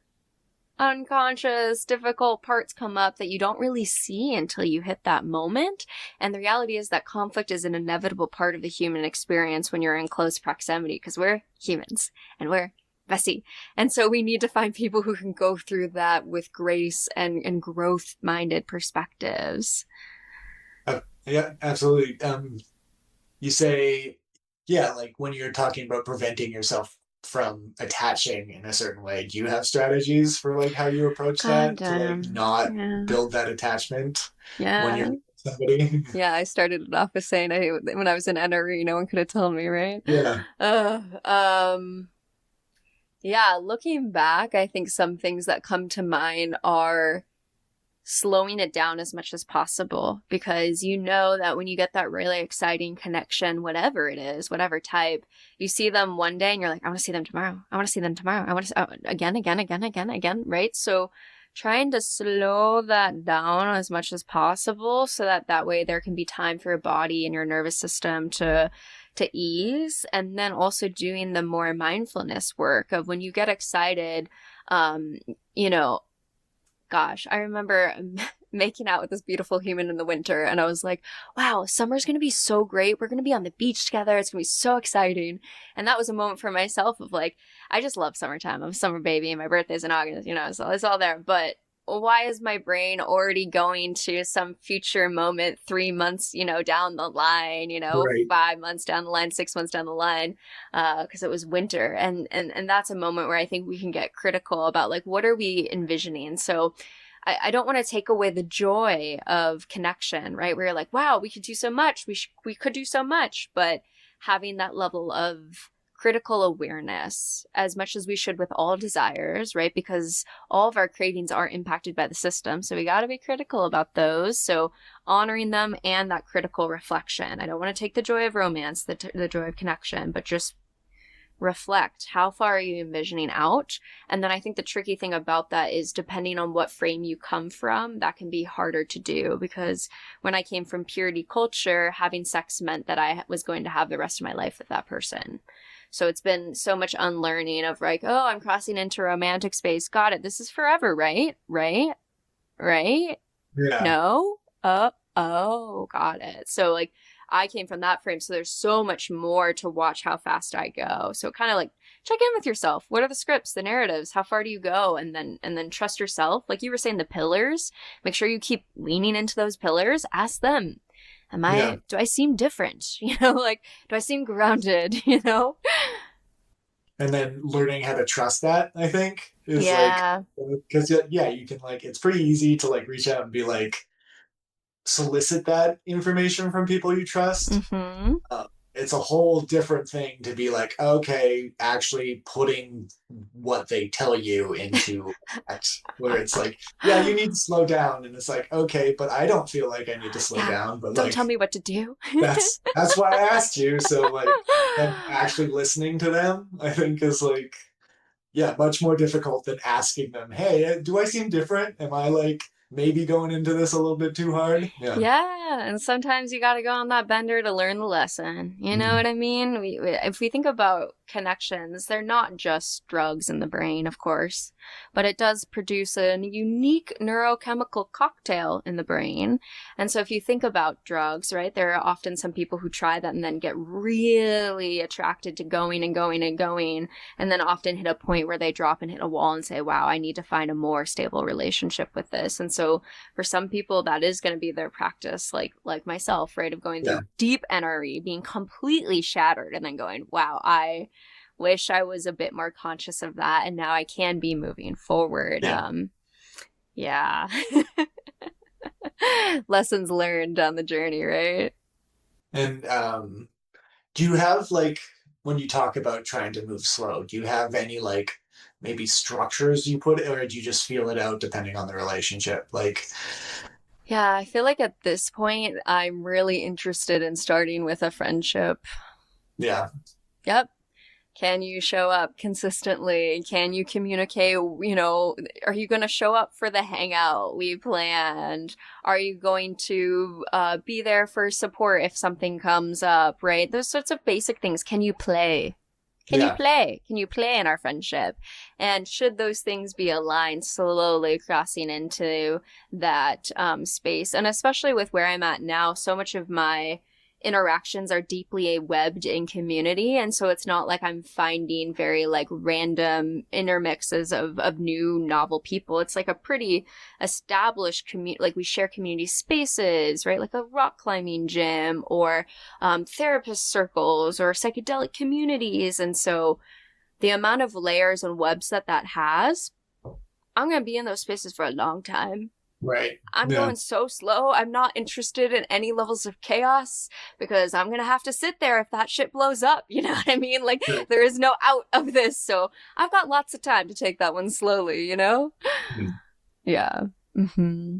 unconscious, difficult parts come up that you don't really see until you hit that moment. And the reality is that conflict is an inevitable part of the human experience when you're in close proximity, because we're humans and we're messy. And so we need to find people who can go through that with grace and growth-minded perspectives. Yeah, absolutely. You say, yeah, like when you're talking about preventing yourself from attaching in a certain way. Do you have strategies for like how you approach God that to like damn. not Yeah. build that attachment when Yeah. you're with somebody? Yeah, I started it off with saying when I was in NRE, no one could have told me, right? Yeah. Uh, um, yeah, looking back, I think some things that come to mind are slowing it down as much as possible, because you know that when you get that really exciting connection, whatever it is, whatever type, you see them one day and you're like, I want to see them tomorrow. I want to see them tomorrow. I want to again, right? So trying to slow that down as much as possible so that way there can be time for your body and your nervous system to ease. And then also doing the more mindfulness work of when you get excited, you know, gosh, I remember making out with this beautiful human in the winter, and I was like, wow, summer's gonna be so great. We're gonna be on the beach together. It's gonna be so exciting. And that was a moment for myself of like, I just love summertime. I'm a summer baby, and my birthday's in August, you know, so it's all there. But why is my brain already going to some future moment 3 months, you know, down the line, you know, Right. 5 months down the line, 6 months down the line, because it was winter. And that's a moment where I think we can get critical about like, what are we envisioning? So I don't want to take away the joy of connection, right? Where you're like, wow, we could do so much. We could do so much, but having that level of critical awareness as much as we should with all desires, right? Because all of our cravings are impacted by the system. So we got to be critical about those. So honoring them and that critical reflection. I don't want to take the joy of romance, the joy of connection, but just reflect, how far are you envisioning out? And then I think the tricky thing about that is depending on what frame you come from, that can be harder to do, because when I came from purity culture, having sex meant that I was going to have the rest of my life with that person. So it's been so much unlearning of like, oh, I'm crossing into romantic space. Got it. This is forever, right? Right? Yeah. No? Oh, got it. So like I came from that frame, so there's so much more to watch how fast I go. So kind of like check in with yourself. What are the scripts, the narratives? How far do you go? And then trust yourself. Like you were saying, the pillars. Make sure you keep leaning into those pillars. Ask them. Do I seem different? You know, like, do I seem grounded? You know? And then learning how to trust that, I think, is Yeah. like, because yeah, you can like, it's pretty easy to like reach out and be like, solicit that information from people you trust. Mm-hmm. It's a whole different thing to be like, okay, actually putting what they tell you into act, where it's like, yeah, you need to slow down, and it's like, okay, but I don't feel like I need to slow Yeah. down, but Don't like, tell me what to do. that's why I asked you. So like, and actually listening to them, I think is like, yeah, much more difficult than asking them, hey, do I seem different? Am I like maybe going into this a little bit too hard? Yeah. Yeah, and sometimes you got to go on that bender to learn the lesson. You know what I mean? If we think about connections, they're not just drugs in the brain, of course, but it does produce a unique neurochemical cocktail in the brain. And so if you think about drugs, right, there are often some people who try that and then get really attracted to going and going and going, and then often hit a point where they drop and hit a wall and say, wow, I need to find a more stable relationship with this. And so for some people, that is going to be their practice, like myself, right, of going through deep NRE, being completely shattered, and then going, wow, I wish I was a bit more conscious of that, and now I can be moving forward. Yeah. Lessons learned on the journey, right? And do you have like, when you talk about trying to move slow, do you have any like maybe structures you put, or do you just feel it out depending on the relationship? Like, yeah, I feel like at this point, I'm really interested in starting with a friendship. yeah. Yep. Can you show up consistently? Can you communicate? You know, are you going to show up for the hangout we planned? Are you going to be there for support if something comes up, right? Those sorts of basic things. Can you play? Can you play? Can you play in our friendship? And should those things be aligned, slowly crossing into that space? And especially with where I'm at now, so much of my interactions are deeply webbed in community, and so it's not like I'm finding very like random intermixes of new novel people. It's like a pretty established community, like we share community spaces, right, like a rock climbing gym or therapist circles or psychedelic communities. And so the amount of layers and webs that has, I'm going to be in those spaces for a long time. Right. I'm Yeah. going so slow. I'm not interested in any levels of chaos because I'm going to have to sit there if that shit blows up. You know what I mean? Like, Right. there is no out of this. So I've got lots of time to take that one slowly, you know? Mm. Yeah. Mm-hmm.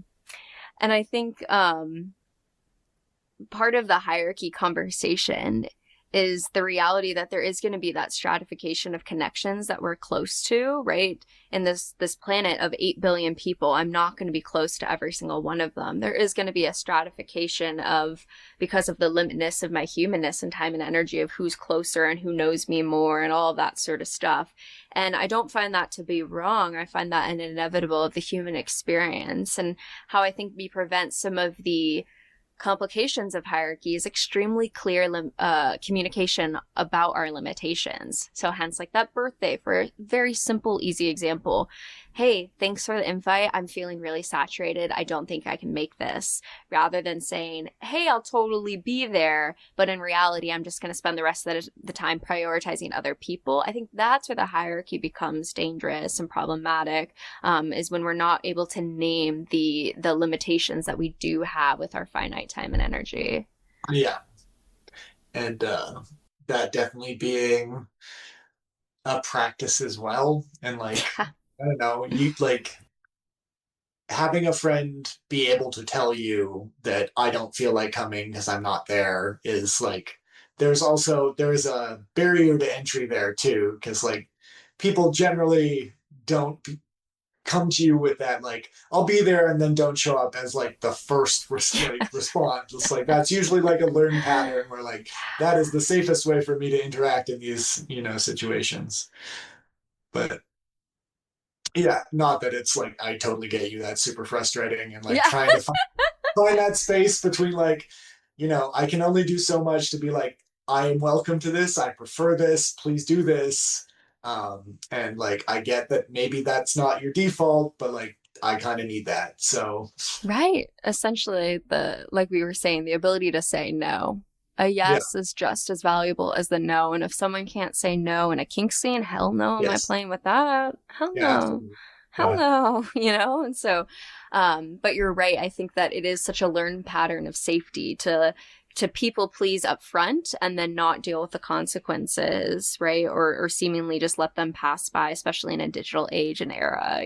And I think part of the hierarchy conversation is the reality that there is going to be that stratification of connections that we're close to, right? In this planet of 8 billion people, I'm not going to be close to every single one of them. There is going to be a stratification of, because of the limitness of my humanness and time and energy, of who's closer and who knows me more and all of that sort of stuff. And I don't find that to be wrong. I find that an inevitable of the human experience. And how I think we prevent some of the complications of hierarchy is extremely clear communication about our limitations. So hence, like that birthday, for a very simple, easy example. Hey, thanks for the invite. I'm feeling really saturated. I don't think I can make this. Rather than saying, hey, I'll totally be there, but in reality, I'm just going to spend the rest of the time prioritizing other people. I think that's where the hierarchy becomes dangerous and problematic, is when we're not able to name the limitations that we do have with our finite time and energy. Yeah. And that definitely being a practice as well. And like, Yeah. I don't know, you like having a friend be able to tell you that I don't feel like coming because I'm not there is like, there's a barrier to entry there too, because like people generally don't come to you with that like I'll be there and then don't show up as like the first response. It's like that's usually like a learned pattern where like that is the safest way for me to interact in these situations. But yeah, not that it's like I totally get you. That's super frustrating and like Yeah. trying to find that space between like I can only do so much to be like I am welcome to this. I prefer this. Please do this. And like I get that maybe that's not your default, but like I kind of need that. So Right. Essentially, like we were saying, the ability to say no. A yeah, yes is just as valuable as the no. And if someone can't say no in a kink scene, hell no, am I yes, playing with that? Hell yeah, no. absolutely. Hell Yeah, no, And so, but you're right. I think that it is such a learned pattern of safety to people please up front and then not deal with the consequences, right? Or seemingly just let them pass by, especially in a digital age and era.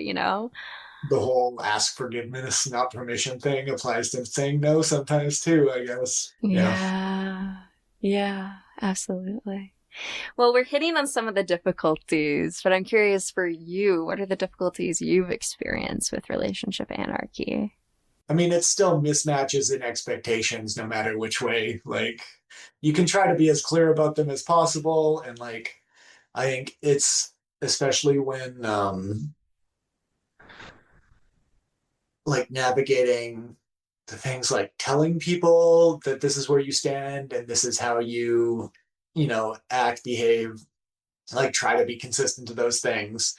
the whole ask forgiveness, not permission thing applies to saying no sometimes too. I guess. Yeah. Yeah. Yeah, absolutely. Well, we're hitting on some of the difficulties, but I'm curious for you, what are the difficulties you've experienced with relationship anarchy? I mean, it's still mismatches in expectations no matter which way. Like, you can try to be as clear about them as possible. And, like, I think it's especially when, like, navigating the things like telling people that this is where you stand and this is how act, behave, like, try to be consistent to those things.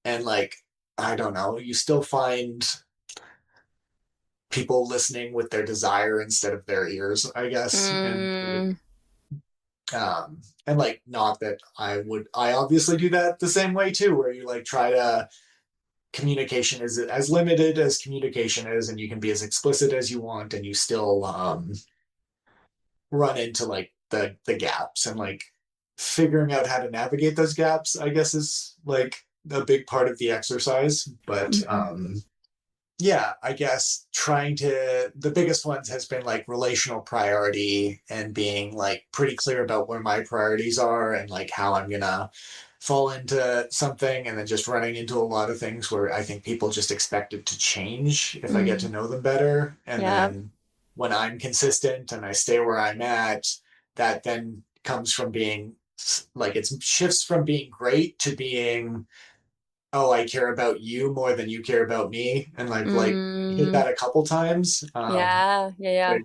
And, like, I don't know, you still find people listening with their desire instead of their ears, I guess. Mm, And like not that I obviously do that the same way too, where you like try to communication is as limited as communication is, and you can be as explicit as you want, and you still run into like the gaps and like figuring out how to navigate those gaps, I guess is like a big part of the exercise. But mhm, yeah, I guess the biggest ones has been like relational priority and being like pretty clear about where my priorities are and like how I'm gonna fall into something and then just running into a lot of things where I think people just expect it to change if I get to mm, know them better. And yeah. then when I'm consistent and I stay where I'm at, that then comes from being like it shifts from being great to being oh, I care about you more than you care about me, and like hit Mm, that a couple times. yeah, yeah, But yeah. it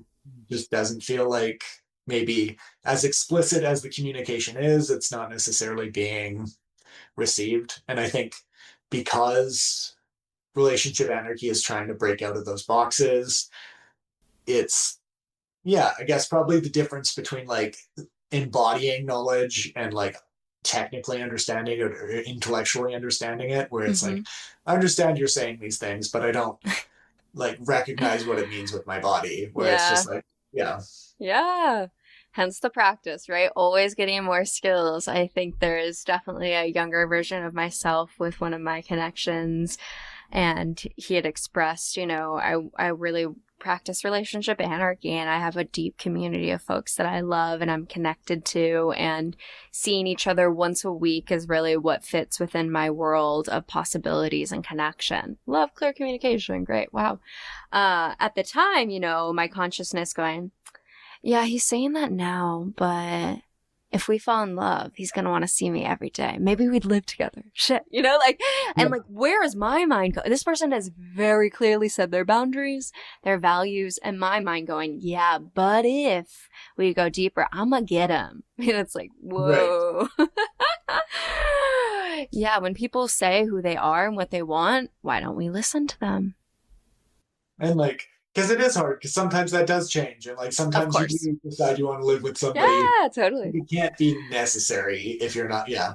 just doesn't feel like maybe as explicit as the communication is, it's not necessarily being received. And I think because relationship anarchy is trying to break out of those boxes, it's yeah, I guess probably the difference between like embodying knowledge and like technically understanding it or intellectually understanding it, where it's Mm-hmm. like, I understand you're saying these things, but I don't like recognize what it means with my body, where it's Yeah. just like, yeah. Yeah. Hence the practice, right? Always getting more skills. I think there is definitely a younger version of myself with one of my connections. And he had expressed, I really practice relationship anarchy, and I have a deep community of folks that I love and I'm connected to, and seeing each other once a week is really what fits within my world of possibilities and connection. Love clear communication. Great. Wow. At the time, my consciousness going, yeah, he's saying that now, but if we fall in love, he's going to want to see me every day. Maybe we'd live together. Shit, and Yeah. where is my mind going? This person has very clearly said their boundaries, their values, and my mind going, yeah, but if we go deeper, I'm going to get him. And it's like, Right. whoa. Yeah, when people say who they are and what they want, why don't we listen to them? And like, because it is hard, because sometimes that does change. And like, Of sometimes you course. do decide you want to live with somebody. Yeah, totally. It can't be necessary if you're not, yeah.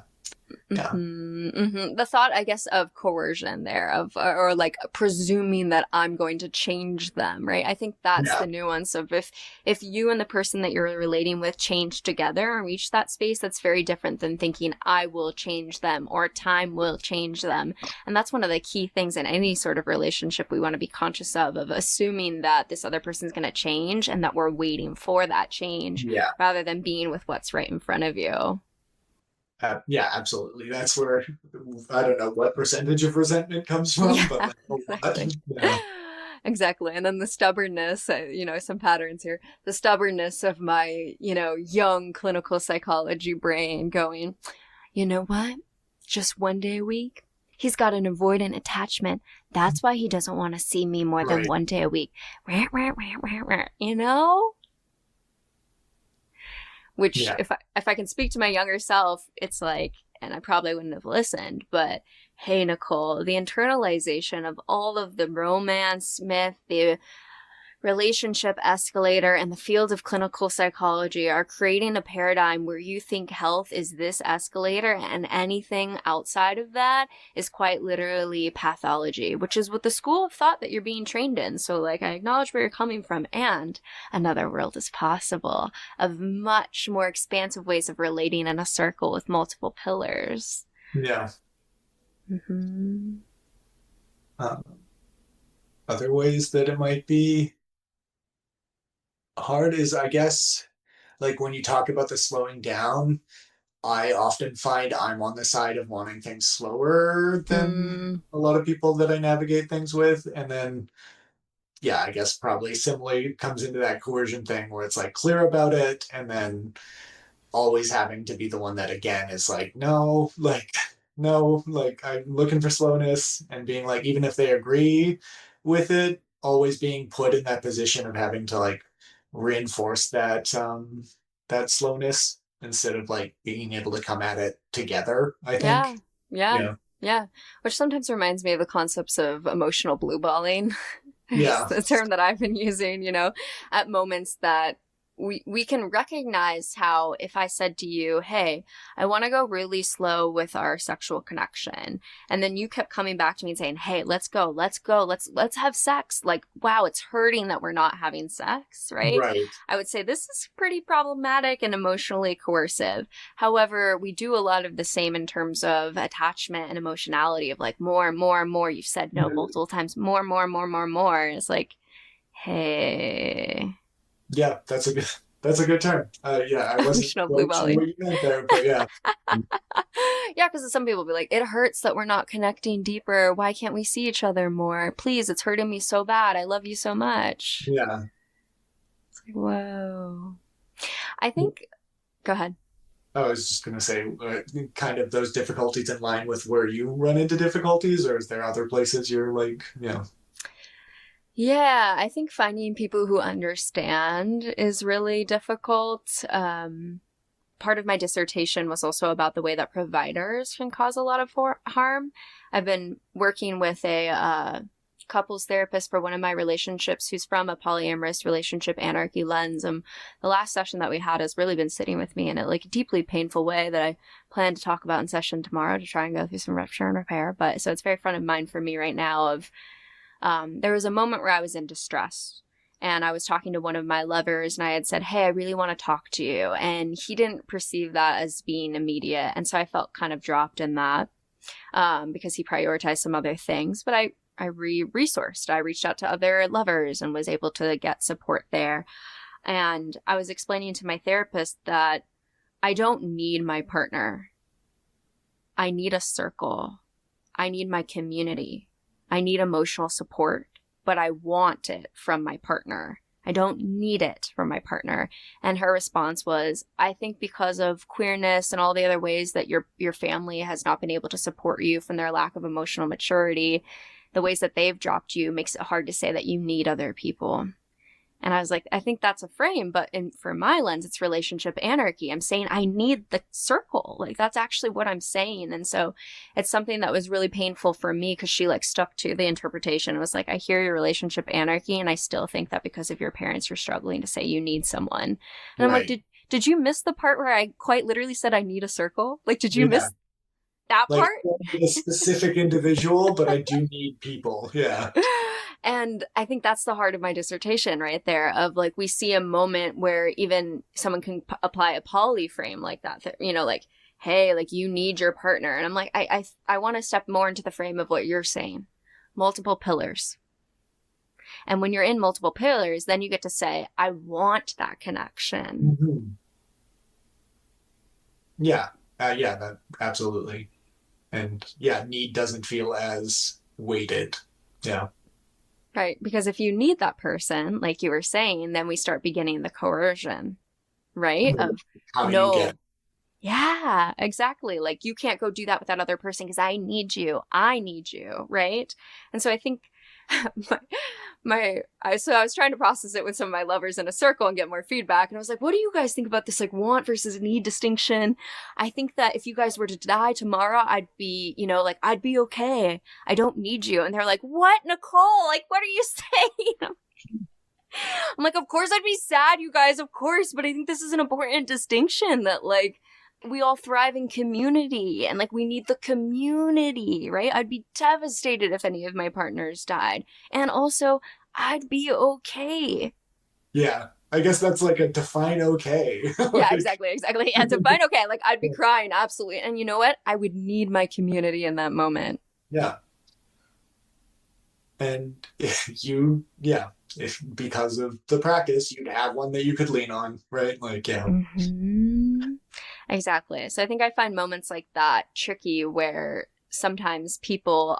Yeah. The thought, I guess, of coercion there, or like presuming that I'm going to change them, right? I think that's Yeah. the nuance of if you and the person that you're relating with change together and reach that space, that's very different than thinking I will change them or time will change them. And that's one of the key things in any sort of relationship we want to be conscious of assuming that this other person's going to change and that we're waiting for that change Yeah. rather than being with what's right in front of you. Yeah, absolutely. That's where I don't know what percentage of resentment comes from, Yeah, but like a lot. exactly. Yeah. Exactly. And then the stubbornness, some patterns here. The stubbornness of my, young clinical psychology brain going, you know what? Just one day a week. He's got an avoidant attachment. That's why he doesn't want to see me more than Right. one day a week. You know? Which, Yeah. if I can speak to my younger self, it's like, and I probably wouldn't have listened, but hey, Nicole, the internalization of all of the romance myth, the relationship escalator, and the field of clinical psychology are creating a paradigm where you think health is this escalator and anything outside of that is quite literally pathology, which is what the school of thought that you're being trained in. So like, I acknowledge where you're coming from, and another world is possible of much more expansive ways of relating in a circle with multiple pillars. Yeah. Mm-hmm. Other ways that it might be hard is, I guess, like when you talk about the slowing down, I often find I'm on the side of wanting things slower than Mm, a lot of people that I navigate things with. And then, yeah, I guess probably similarly comes into that coercion thing where it's like clear about it and then always having to be the one that again is like, no, like, no, like I'm looking for slowness and being like, even if they agree with it, always being put in that position of having to like reinforce that slowness instead of like being able to come at it together, I yeah, think. yeah, Yeah. yeah. Which sometimes reminds me of the concepts of emotional blue balling. It's Yeah. the term that I've been using, at moments that we can recognize how if I said to you, hey, I want to go really slow with our sexual connection, and then you kept coming back to me and saying, hey, let's go, let's have sex. Like, wow, it's hurting that we're not having sex, right? Right. I would say this is pretty problematic and emotionally coercive. However, we do a lot of the same in terms of attachment and emotionality of like more and more and more. You've said no multiple times, more, more, more, more, more. And it's like, hey. Yeah, that's a good term. Yeah, I wasn't Emotional blue quite sure balling. what you meant there, but yeah. Yeah, because some people be like, it hurts that we're not connecting deeper. Why can't we see each other more? Please, it's hurting me so bad. I love you so much. Yeah. It's like, whoa. I think, go ahead. I was just going to say, kind of those difficulties in line with where you run into difficulties, or is there other places you're like, Yeah, I think finding people who understand is really difficult. Part of my dissertation was also about the way that providers can cause a lot of harm. I've been working with a couples therapist for one of my relationships who's from a polyamorous relationship anarchy lens. The last session that we had has really been sitting with me in a like deeply painful way that I plan to talk about in session tomorrow to try and go through some rupture and repair. But so it's very front of mind for me right now of there was a moment where I was in distress. And I was talking to one of my lovers and I had said, hey, I really want to talk to you. And he didn't perceive that as being immediate. And so I felt kind of dropped in that because he prioritized some other things. But I resourced. I reached out to other lovers and was able to get support there. And I was explaining to my therapist that I don't need my partner. I need a circle. I need my community. I need emotional support. But I want it from my partner. I don't need it from my partner. And her response was, I think because of queerness and all the other ways that your family has not been able to support you from their lack of emotional maturity, the ways that they've dropped you makes it hard to say that you need other people. And I was like, I think that's a frame, but for my lens, it's relationship anarchy. I'm saying I need the circle. Like, that's actually what I'm saying. And so it's something that was really painful for me because she like stuck to the interpretation. It was like, I hear your relationship anarchy, and I still think that because of your parents, you're struggling to say you need someone. And I'm like, did you miss the part where I quite literally said I need a circle? Like, did you miss that like, part? A specific individual, but I do need people. Yeah. And I think that's the heart of my dissertation right there of like, we see a moment where even someone can apply a poly frame like that, you know, like, hey, like you need your partner. And I'm like, I want to step more into the frame of what you're saying. Multiple pillars. And when you're in multiple pillars, then you get to say, I want that connection. Mm-hmm. Yeah. That absolutely. And yeah, need doesn't feel as weighted. Yeah. Right. Because if you need that person, like you were saying, then we start beginning the coercion, right? Of how no. you get. Yeah, exactly. Like you can't go do that with that other person because I need you. I need you. Right. And so I think so I was trying to process it with some of my lovers in a circle and get more feedback. And I was like, what do you guys think about this like want versus need distinction? I think that if you guys were to die tomorrow, I'd be, you know, like I'd be okay. I don't need you. And they're like, what, Nicole? Like, what are you saying? I'm like, of course I'd be sad, you guys, of course. But I think this is an important distinction that like, we all thrive in community and like we need the community, right? I'd be devastated if any of my partners died. And also I'd be okay. Yeah. I guess that's like a define okay. Yeah, exactly. And define okay. Like I'd be crying. Absolutely. And you know what? I would need my community in that moment. Yeah. And if because of the practice, you'd have one that you could lean on, right? Like, yeah. Mm-hmm. Exactly. So I think I find moments like that tricky where sometimes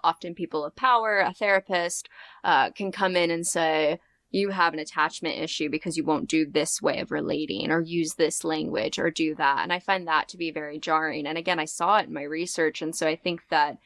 often people of power, a therapist, can come in and say, you have an attachment issue because you won't do this way of relating or use this language or do that. And I find that to be very jarring. And again, I saw it in my research. And so I think that,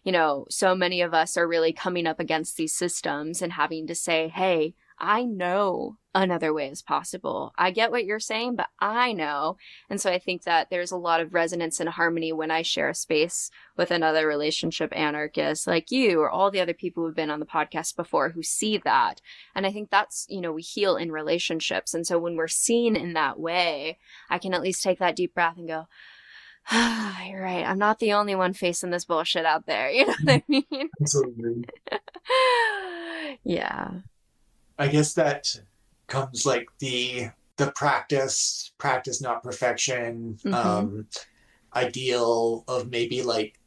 you know, so many of us are really coming up against these systems and having to say, hey, I know another way is possible. I get what you're saying, but I know. And so I think that there's a lot of resonance and harmony when I share a space with another relationship anarchist like you or all the other people who've been on the podcast before who see that. And I think that's, you know, we heal in relationships. And so when we're seen in that way, I can at least take that deep breath and go, you're right. I'm not the only one facing this bullshit out there. You know what I mean? Absolutely. Yeah. I guess that comes like the practice not perfection, ideal of maybe like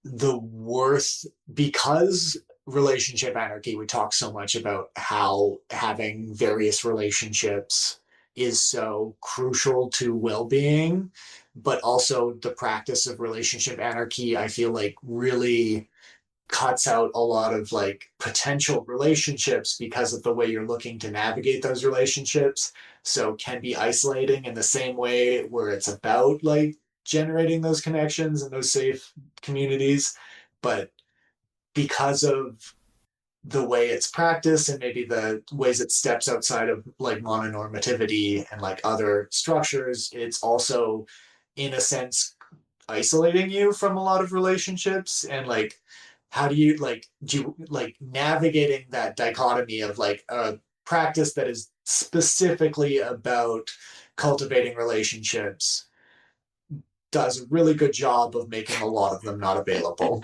the worth, because relationship anarchy, we talk so much about how having various relationships is so crucial to well-being, but also the practice of relationship anarchy, I feel like really cuts out a lot of like potential relationships because of the way you're looking to navigate those relationships. So can be isolating in the same way where it's about like generating those connections and those safe communities. But because of the way it's practiced and maybe the ways it steps outside of like mononormativity and like other structures, it's also in a sense isolating you from a lot of relationships and like how do you like do you, like navigating that dichotomy of like a practice that is specifically about cultivating relationships does a really good job of making a lot of them not available.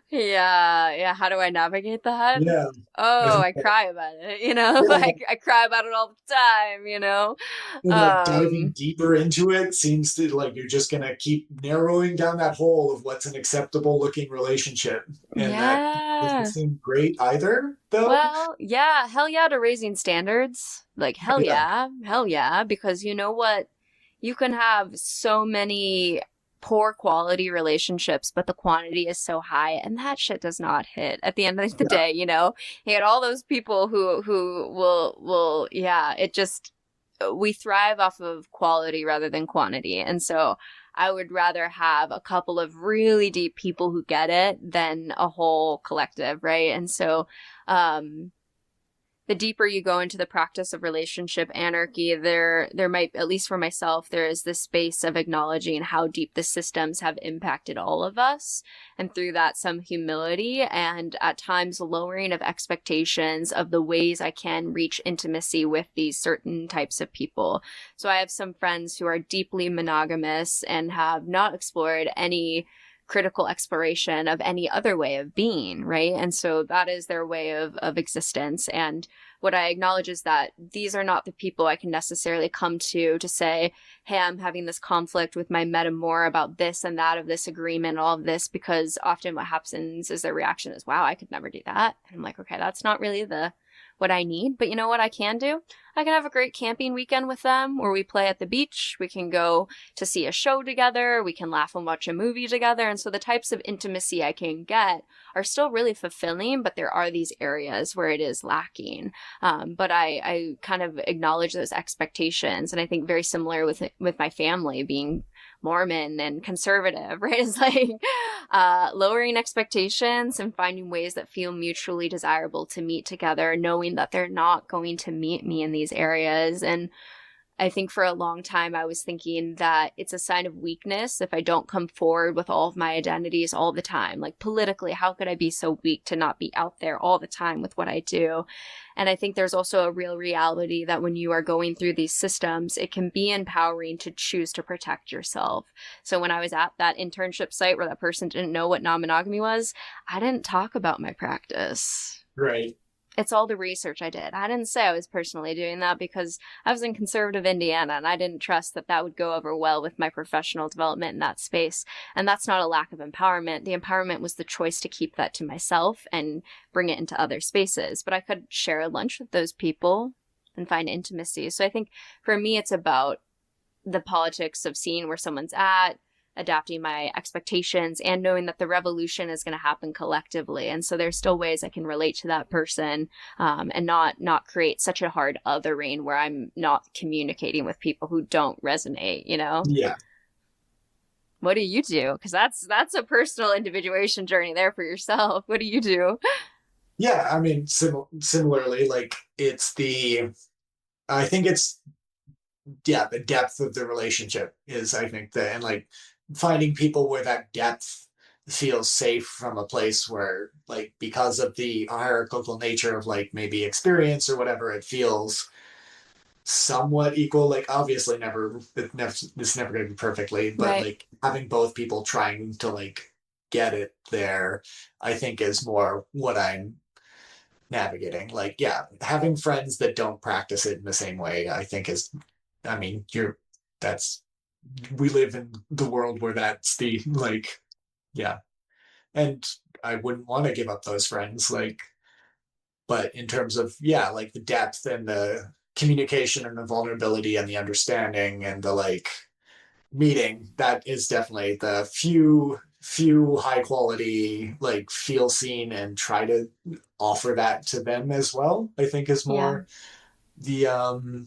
Yeah, how do I navigate that? Yeah. I Oh, think I cry about it, you know? yeah, I cry about it all the time, you know? and like diving Um, deeper into it seems to like you're just gonna keep narrowing down that hole of what's an acceptable looking relationship. And that doesn't yeah. seem great either, though. Well, yeah, hell yeah to raising standards. Like, Yeah. hell yeah, because you know what? You can have so many poor quality relationships, but the quantity is so high, and that shit does not hit at the end of the Yeah. day, you know? You get all those people who will, yeah, it just, we thrive off of quality rather than quantity. And so I would rather have a couple of really deep people who get it than a whole collective, right? And so, um, the deeper you go into the practice of relationship anarchy, there might, at least for myself, there is this space of acknowledging how deep the systems have impacted all of us, and through that some humility and at times lowering of expectations of the ways I can reach intimacy with these certain types of people. So I have some friends who are deeply monogamous and have not explored any critical exploration of any other way of being, right? And so that is their way of existence. And what I acknowledge is that these are not the people I can necessarily come to say, hey, I'm having this conflict with my metamor about this and that of this agreement, all of this, because often what happens is their reaction is, wow, I could never do that. And I'm like, okay, that's not really the what I need. But you know what I can do? I can have a great camping weekend with them where we play at the beach. We can go to see a show together. We can laugh and watch a movie together. And so the types of intimacy I can get are still really fulfilling, but there are these areas where it is lacking. But I kind of acknowledge those expectations. And I think very similar with my family being Mormon and conservative, right? It's like lowering expectations and finding ways that feel mutually desirable to meet together, knowing that they're not going to meet me in these areas. And I think for a long time, I was thinking that it's a sign of weakness if I don't come forward with all of my identities all the time. Like politically, how could I be so weak to not be out there all the time with what I do? And I think there's also a real reality that when you are going through these systems, it can be empowering to choose to protect yourself. So when I was at that internship site where that person didn't know what non-monogamy was, I didn't talk about my practice. Right. It's all the research I did. I didn't say I was personally doing that because I was in conservative Indiana and I didn't trust that that would go over well with my professional development in that space. And that's not a lack of empowerment. The empowerment was the choice to keep that to myself and bring it into other spaces. But I could share a lunch with those people and find intimacy. So I think for me, it's about the politics of seeing where someone's at, adapting my expectations, and knowing that the revolution is going to happen collectively. And so there's still ways I can relate to that person, and not create such a hard othering where I'm not communicating with people who don't resonate, you know? Yeah. What do you do? Because that's a personal individuation journey there for yourself. What do you do? Yeah. I mean, similarly, like I think it's, yeah, the depth of the relationship is, I think, and like finding people where that depth feels safe from a place where, like, because of the hierarchical nature of like maybe experience or whatever, it feels somewhat equal. Like, obviously, it's never going to be perfectly, but Right. like having both people trying to like get it there, I think is more what I'm navigating. Like, yeah, having friends that don't practice it in the same way, I think is, I mean, that's, we live in the world where that's the, like, yeah. And I wouldn't want to give up those friends. Like, but in terms of, yeah, like the depth and the communication and the vulnerability and the understanding and the like meeting, that is definitely the few high quality, like feel seen and try to offer that to them as well, I think is Yeah. more the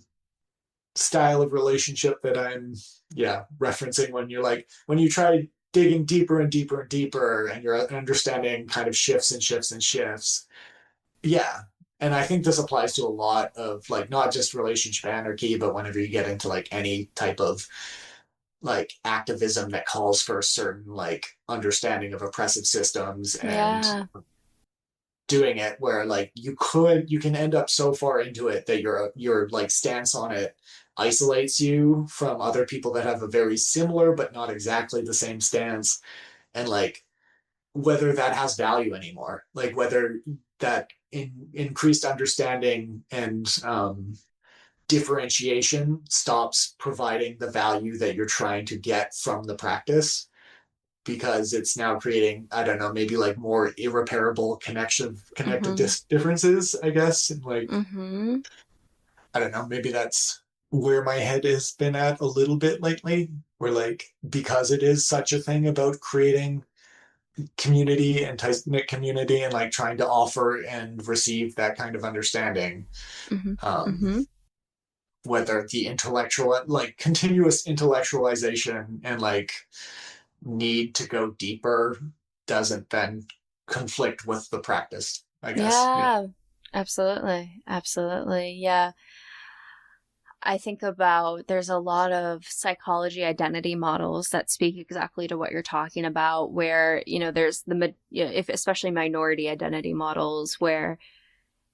style of relationship that I'm, yeah, referencing when you're like, when you try digging deeper and deeper and deeper and your understanding kind of shifts and shifts and shifts. Yeah. And I think this applies to a lot of like not just relationship anarchy, but whenever you get into like any type of like activism that calls for a certain like understanding of oppressive systems and Yeah. doing it where like you can end up so far into it that your like stance on it isolates you from other people that have a very similar but not exactly the same stance, and like whether that has value anymore, like whether that increased understanding and differentiation stops providing the value that you're trying to get from the practice, because it's now creating, I don't know, maybe like more irreparable connective Mm-hmm. differences, I guess. And like, Mm-hmm. I don't know, maybe that's where my head has been at a little bit lately, where like, because it is such a thing about creating community and tight knit community and like trying to offer and receive that kind of understanding, Mm-hmm. um, Mm-hmm. whether the intellectual, like continuous intellectualization and like need to go deeper doesn't then conflict with the practice, I guess. Yeah. Yeah, absolutely. Absolutely. Yeah. I think about there's a lot of psychology identity models that speak exactly to what you're talking about, where, there's if especially minority identity models where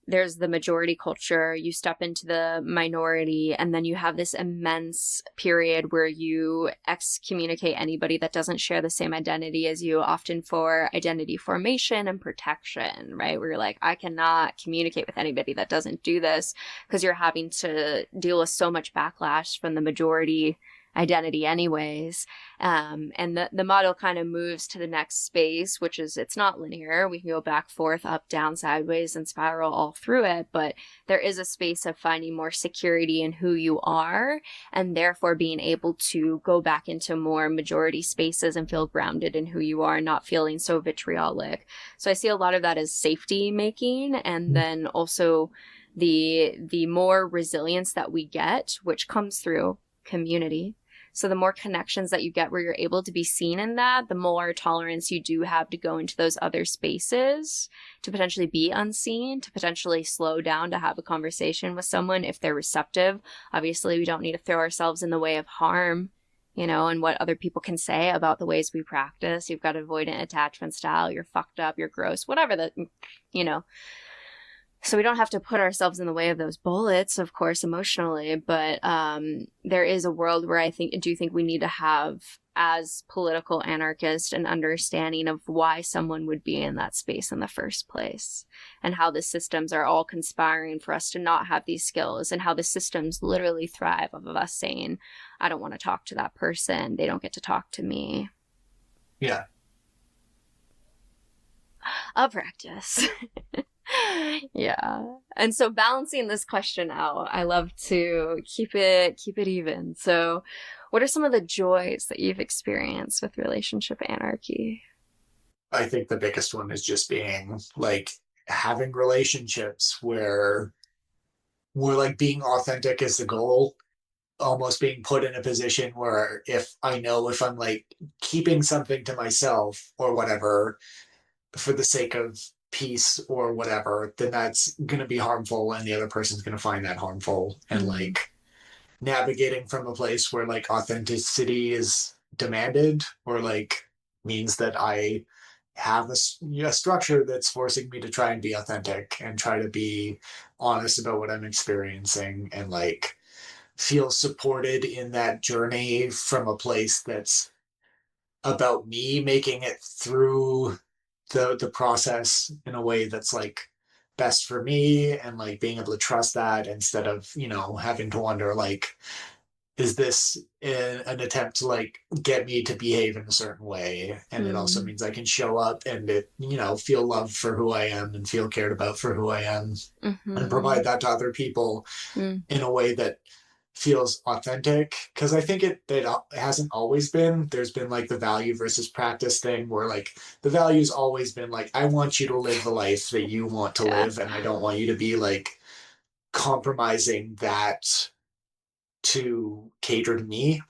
there's the majority culture, you step into the minority, and then you have this immense period where you excommunicate anybody that doesn't share the same identity as you, often for identity formation and protection, right? Where you're like, I cannot communicate with anybody that doesn't do this, because you're having to deal with so much backlash from the majority identity anyways. And the model kind of moves to the next space, which is, it's not linear. We can go back, forth, up, down, sideways, and spiral all through it. But there is a space of finding more security in who you are, and therefore being able to go back into more majority spaces and feel grounded in who you are, not feeling so vitriolic. So I see a lot of that as safety making, and then also the more resilience that we get, which comes through community. So the more connections that you get where you're able to be seen in that, the more tolerance you do have to go into those other spaces, to potentially be unseen, to potentially slow down, to have a conversation with someone if they're receptive. Obviously, we don't need to throw ourselves in the way of harm, and what other people can say about the ways we practice. You've got avoidant attachment style, you're fucked up, you're gross, whatever so we don't have to put ourselves in the way of those bullets, of course, emotionally, but there is a world where I do think we need to have, as political anarchists, an understanding of why someone would be in that space in the first place, and how the systems are all conspiring for us to not have these skills, and how the systems literally thrive off of us saying, I don't want to talk to that person, they don't get to talk to me. Yeah. A practice. Yeah. And so balancing this question out, I love to keep it even. So what are some of the joys that you've experienced with relationship anarchy? I think the biggest one is just being like having relationships where we're like being authentic is the goal, almost being put in a position where if I'm like keeping something to myself or whatever for the sake of peace or whatever, then that's going to be harmful and the other person's going to find that harmful. And Mm. like navigating from a place where like authenticity is demanded or like means that I have a structure that's forcing me to try and be authentic and try to be honest about what I'm experiencing and like feel supported in that journey from a place that's about me making it through the process in a way that's like best for me, and like being able to trust that instead of having to wonder like, is this an attempt to like get me to behave in a certain way. And it also Mm. means I can show up and feel loved for who I am and feel cared about for who I am, and Mm-hmm. provide that to other people Mm. in a way that feels authentic, because I think it hasn't always been. There's been like the value versus practice thing where like the value's always been like, I want you to live the life that you want to Yeah. live, and I don't want you to be like compromising that to cater to me.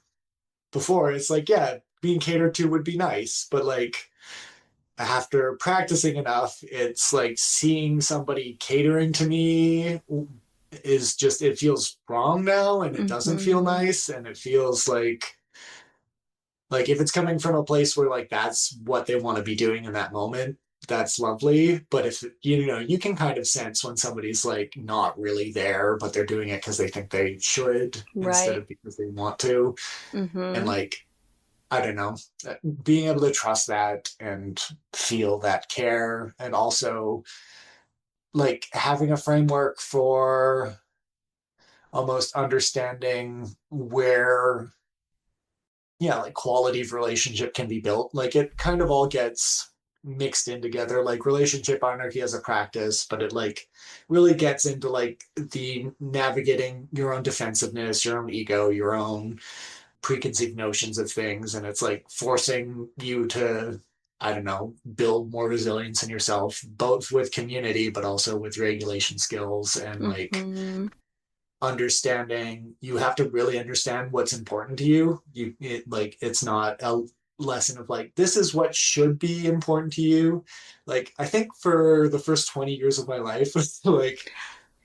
Before it's like, yeah, being catered to would be nice, but like after practicing enough, it's like seeing somebody catering to me is just, it feels wrong now, and it doesn't feel Mm-hmm. nice, and it feels like Like if it's coming from a place where like that's what they want to be doing in that moment, that's lovely. But if you know, you can kind of sense when somebody's like not really there, but they're doing it because they think they should instead Right. of because they want to. And Mm-hmm. like, I don't know, being able to trust that and feel that care, and also like having a framework for almost understanding where, yeah, like quality of relationship can be built. Like it kind of all gets mixed in together, like relationship anarchy as a practice, but it like really gets into like the navigating your own defensiveness, your own ego, your own preconceived notions of things. And it's like forcing you to, I don't know, build more resilience in yourself, both with community, but also with regulation skills and like Mm-hmm. understanding. You have to really understand what's important to you. Like it's not a lesson of like this is what should be important to you. Like I think for the first 20 years of my life, like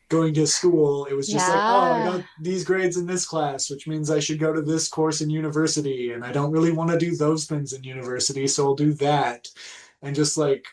going to school, it was just like, oh, I Yeah. got these grades in this class, which means I should go to this course in university, and I don't really want to do those things in university, so I'll do that. And just like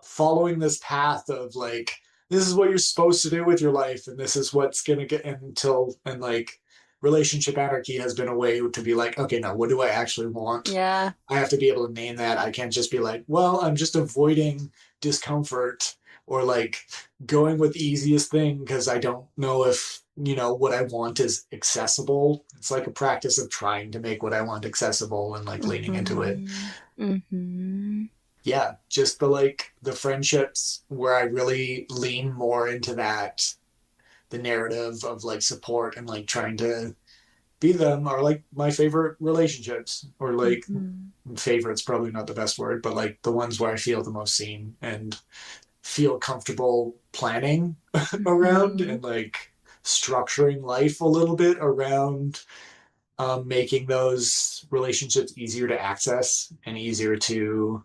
following this path of like, this is what you're supposed to do with your life, and this is what's gonna get until, and like relationship anarchy has been a way to be like, okay, now what do I actually want? Yeah. I have to be able to name that. I can't just be like, well, I'm just avoiding discomfort, or like going with the easiest thing because I don't know if, you know, what I want is accessible. It's like a practice of trying to make what I want accessible and like leaning into it. Mm-hmm. Mm-hmm. Yeah, just the like the friendships where I really lean more into that, the narrative of like support and like trying to be them, are like my favorite relationships, or like Mm-hmm. favorite's probably not the best word, but like the ones where I feel the most seen and feel comfortable planning around, Mm-hmm. and like structuring life a little bit around, making those relationships easier to access and easier to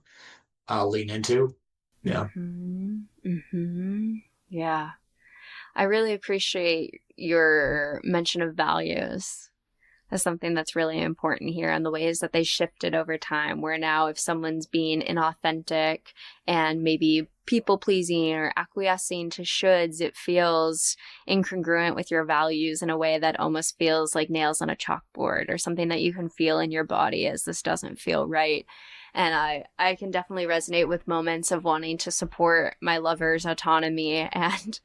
lean into. Yeah. Mm-hmm. Mm-hmm. Yeah. I really appreciate your mention of values as something that's really important here, and the ways that they shifted over time. Where now, if someone's being inauthentic and maybe people pleasing or acquiescing to shoulds, it feels incongruent with your values in a way that almost feels like nails on a chalkboard, or something that you can feel in your body as this doesn't feel right. And I can definitely resonate with moments of wanting to support my lover's autonomy and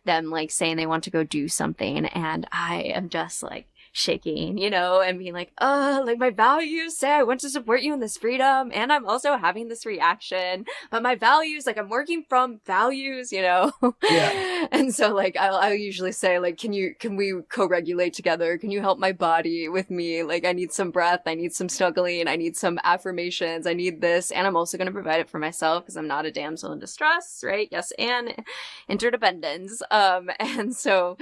them like saying they want to go do something. And I am just like shaking, and being like, like my values say I want to support you in this freedom. And I'm also having this reaction, but my values, like I'm working from values. Yeah. And so like, I'll usually say like, can we co-regulate together? Can you help my body with me? Like I need some breath. I need some snuggling. I need some affirmations. I need this. And I'm also going to provide it for myself because I'm not a damsel in distress, right? Yes. And interdependence. And so,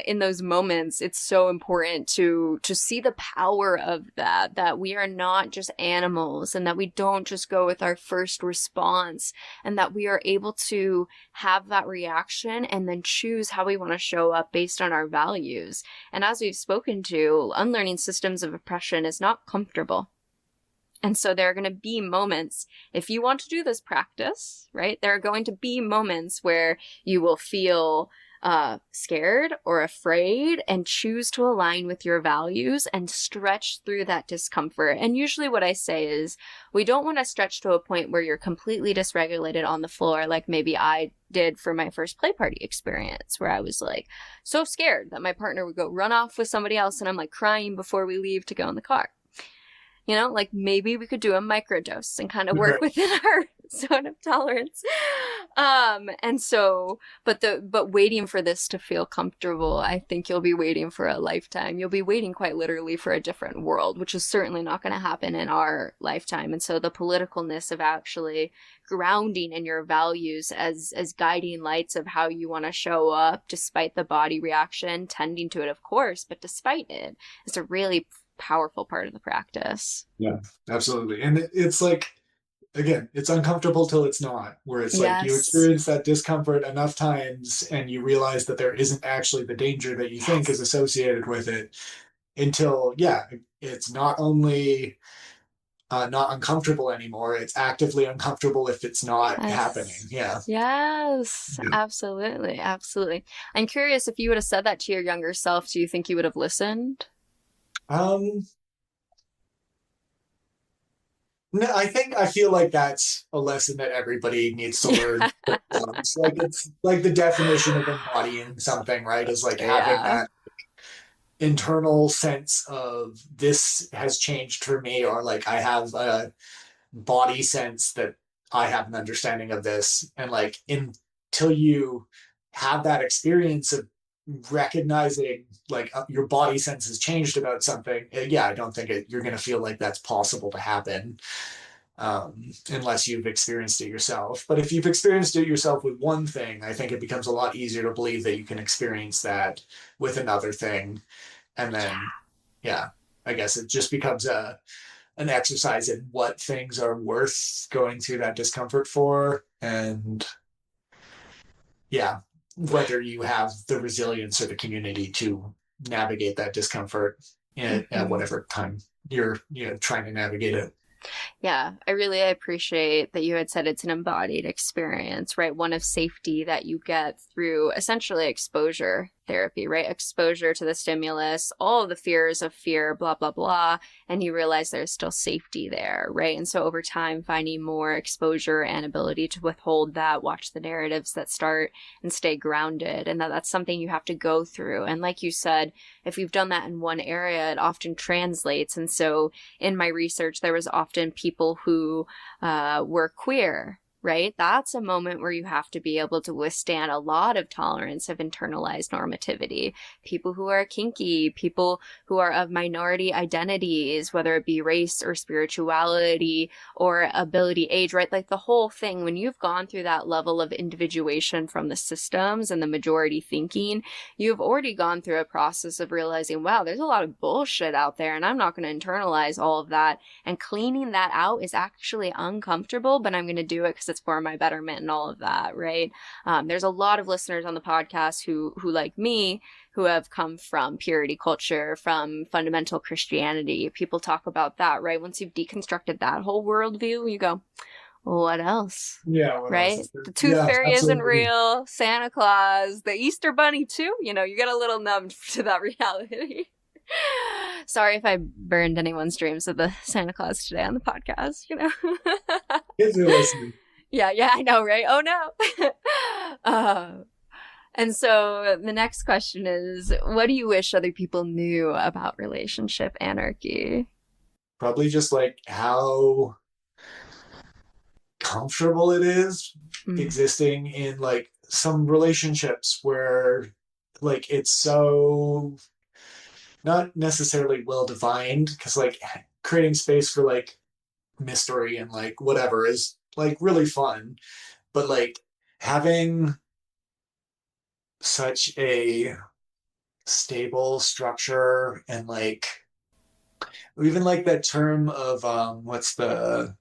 in those moments, it's so important to see the power of that we are not just animals, and that we don't just go with our first response, and that we are able to have that reaction and then choose how we want to show up based on our values. And as we've spoken to, unlearning systems of oppression is not comfortable. And so there are going to be moments, if you want to do this practice, right? There are going to be moments where you will feel scared or afraid, and choose to align with your values and stretch through that discomfort. And usually what I say is, we don't want to stretch to a point where you're completely dysregulated on the floor, like maybe I did for my first play party experience, where I was like so scared that my partner would go run off with somebody else, and I'm like crying before we leave to go in the car. Like maybe we could do a microdose and kind of work within our zone of tolerance. And so, but waiting for this to feel comfortable, I think you'll be waiting for a lifetime. You'll be waiting quite literally for a different world, which is certainly not going to happen in our lifetime. And so the politicalness of actually grounding in your values as guiding lights of how you want to show up, despite the body reaction, tending to it, of course, but despite it, is a really powerful part of the practice. Yeah, absolutely. And it's like, again, it's uncomfortable till it's not, where it's like you Yes. experience that discomfort enough times and you realize that there isn't actually the danger that you think is Yes. associated with it, until, yeah, it's not only not uncomfortable anymore, it's actively uncomfortable if it's not happening. Yes. Yeah. Yes, Yeah. absolutely. Absolutely. I'm curious if you would have said that to your younger self, do you think you would have listened? Um, no, I feel like that's a lesson that everybody needs to learn. It's like the definition of embodying something, right? Is like having Yeah. that internal sense of this has changed for me, or like I have a body sense that I have an understanding of this. And like until you have that experience of recognizing like your body sense has changed about something, yeah, I don't think you're going to feel like that's possible to happen unless you've experienced it yourself. But if you've experienced it yourself with one thing, I think it becomes a lot easier to believe that you can experience that with another thing. And then, yeah, I guess it just becomes an exercise in what things are worth going through that discomfort for. And yeah, whether you have the resilience or the community to navigate that discomfort at Hmm. whatever time you're trying to navigate it. Yeah, I really appreciate that you had said it's an embodied experience, right? One of safety that you get through essentially exposure therapy, right? Exposure to the stimulus, all of the fears of fear, blah, blah, blah. And you realize there's still safety there, right? And so over time, finding more exposure and ability to withhold that, watch the narratives that start and stay grounded. And that's something you have to go through. And like you said, if you've done that in one area, it often translates. And so in my research, there was often people who were queer, right? That's a moment where you have to be able to withstand a lot of tolerance of internalized normativity. People who are kinky, people who are of minority identities, whether it be race or spirituality or ability, age, right? Like the whole thing, when you've gone through that level of individuation from the systems and the majority thinking, you've already gone through a process of realizing, wow, there's a lot of bullshit out there and I'm not going to internalize all of that. And cleaning that out is actually uncomfortable, but I'm going to do it because it's for my betterment and all of that, right? There's a lot of listeners on the podcast who like me, who have come from purity culture, from fundamental Christianity. People talk about that, right? Once you've deconstructed that whole worldview, you go, what else? Yeah, what else Right? is there? The tooth Yeah, fairy isn't absolutely. real. Santa Claus, the Easter Bunny too. You know, you get a little numb to that reality. Sorry if I burned anyone's dreams of the Santa Claus today on the podcast, you know. Kids are listening. Yeah, I know, right? Oh no. And so the next question is, what do you wish other people knew about relationship anarchy? Probably just like how comfortable it is Mm. existing in like some relationships where like it's so not necessarily well defined, because like creating space for like mystery and like whatever is like really fun, but like having such a stable structure and like even like that term of what's the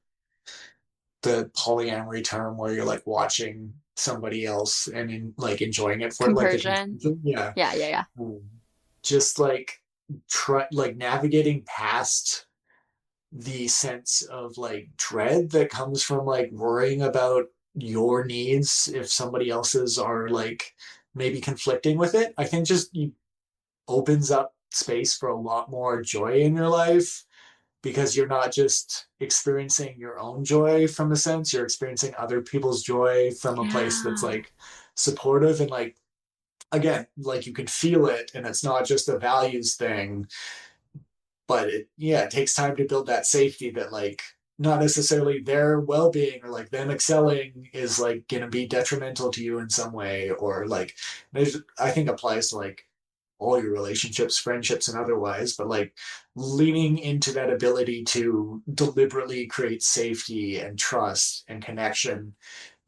polyamory term where you're like watching somebody else and like enjoying it for like the Compersion. confusion. Yeah. Yeah. Um, just like try like navigating past the sense of like dread that comes from like worrying about your needs if somebody else's are like maybe conflicting with it. I think just opens up space for a lot more joy in your life, because you're not just experiencing your own joy from a sense, you're experiencing other people's joy from a place that's Yeah. like supportive and like again, like you can feel it and it's not just a values thing, but it takes time to build that safety that like not necessarily their well-being or like them excelling is like going to be detrimental to you in some way, or like there's I think applies to like all your relationships, friendships, and otherwise, but like leaning into that ability to deliberately create safety and trust and connection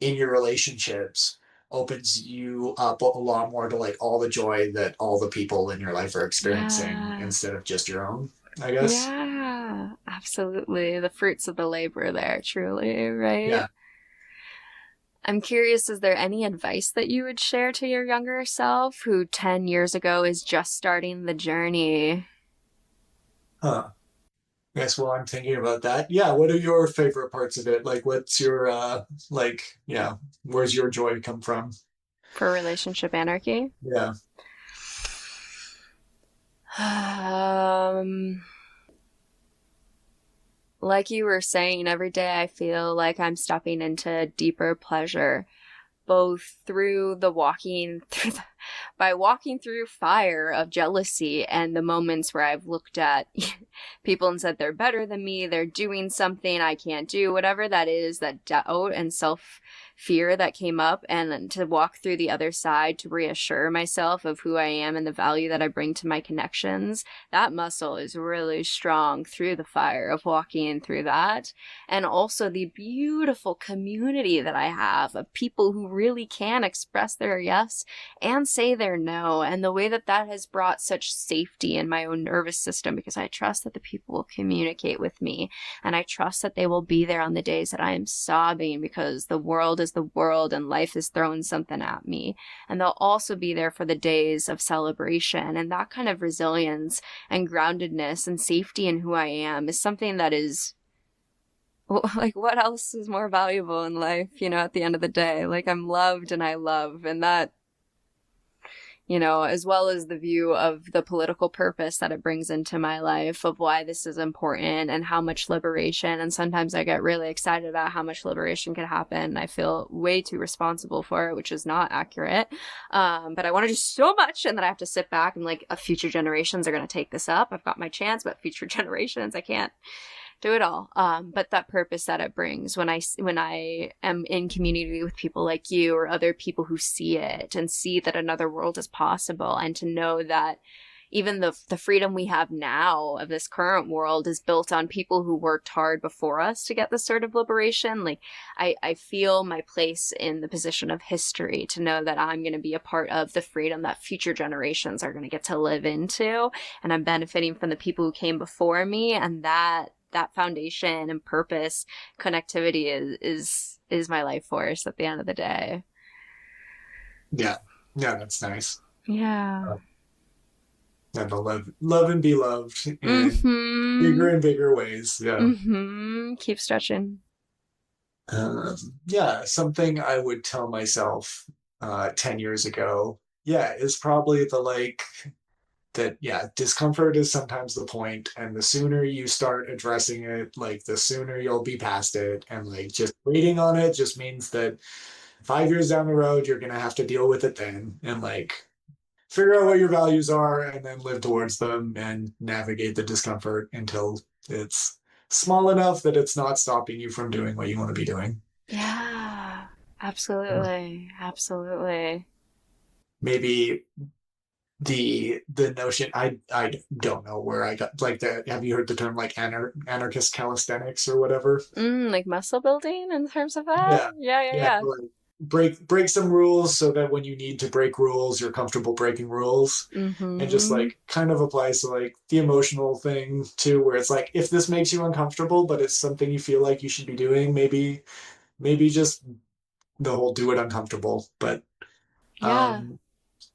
in your relationships opens you up a lot more to like all the joy that all the people in your life are experiencing Yeah. instead of just your own, I guess. Yeah. Absolutely. The fruits of the labor there, truly, right? Yeah. I'm curious, is there any advice that you would share to your younger self who 10 years ago is just starting the journey? Huh. Guess while I'm thinking about that, yeah, what are your favorite parts of it? Like, what's your like, yeah, where's your joy come from? For relationship anarchy? Yeah, Um, like you were saying, every day I feel like I'm stepping into deeper pleasure, both through the walking through the, by walking through fire of jealousy and the moments where I've looked at people and said they're better than me, they're doing something I can't do, whatever that is, that doubt and self fear that came up, and to walk through the other side to reassure myself of who I am and the value that I bring to my connections. That muscle is really strong through the fire of walking through that. And also the beautiful community that I have of people who really can express their yes and say their no, and the way that that has brought such safety in my own nervous system, because I trust that the people will communicate with me, and I trust that they will be there on the days that I am sobbing because the world is the world and life is throwing something at me, and they'll also be there for the days of celebration. And that kind of resilience and groundedness and safety in who I am is something that is, like, what else is more valuable in life, at the end of the day? Like, I'm loved and I love, and that, as well as the view of the political purpose that it brings into my life, of why this is important and how much liberation. And sometimes I get really excited about how much liberation can happen. I feel way too responsible for it, which is not accurate. But I want to do so much, and then I have to sit back and like, future generations are going to take this up. I've got my chance, but future generations, I can't do it all. But that purpose that it brings when I am in community with people like you or other people who see it and see that another world is possible, and to know that even the freedom we have now of this current world is built on people who worked hard before us to get this sort of liberation. Like, I feel my place in the position of history, to know that I'm going to be a part of the freedom that future generations are going to get to live into. And I'm benefiting from the people who came before me, and that foundation and purpose, connectivity is my life force at the end of the day. yeah, yeah. That's nice. Yeah. And to love and be loved in bigger Mm-hmm. and bigger ways. Yeah. Mm-hmm. Keep stretching. Yeah, something I would tell myself 10 years ago, yeah, is probably the like that, yeah, discomfort is sometimes the point, and the sooner you start addressing it, like the sooner you'll be past it. And like just waiting on it just means that 5 years down the road, you're gonna have to deal with it then, and like figure out what your values are and then live towards them and navigate the discomfort until it's small enough that it's not stopping you from doing what you want to be doing. Yeah. Absolutely. Absolutely. Maybe the notion, I don't know where I got like that. Have you heard the term like anarchist calisthenics or whatever? Like muscle building in terms of that? Yeah, Yeah, yeah, yeah. yeah. Like break some rules so that when you need to break rules, you're comfortable breaking rules. And just Mm-hmm. like kind of applies to like the emotional thing too, where it's like if this makes you uncomfortable, but it's something you feel like you should be doing, maybe just the whole do it uncomfortable, but Yeah.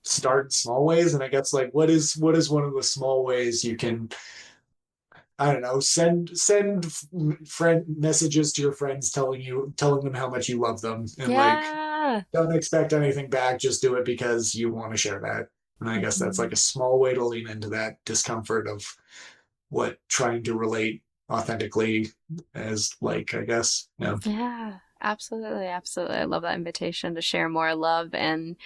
start in small ways. And I guess like what is one of the small ways you can, I don't know, send friend messages to your friends telling them how much you love them, and like Yeah. don't expect anything back, just do it because you want to share that. And I guess that's like Mm-hmm. a small way to lean into that discomfort of what trying to relate authentically as like, I guess. Yeah. Yeah. Absolutely. Absolutely. I love that invitation to share more love, and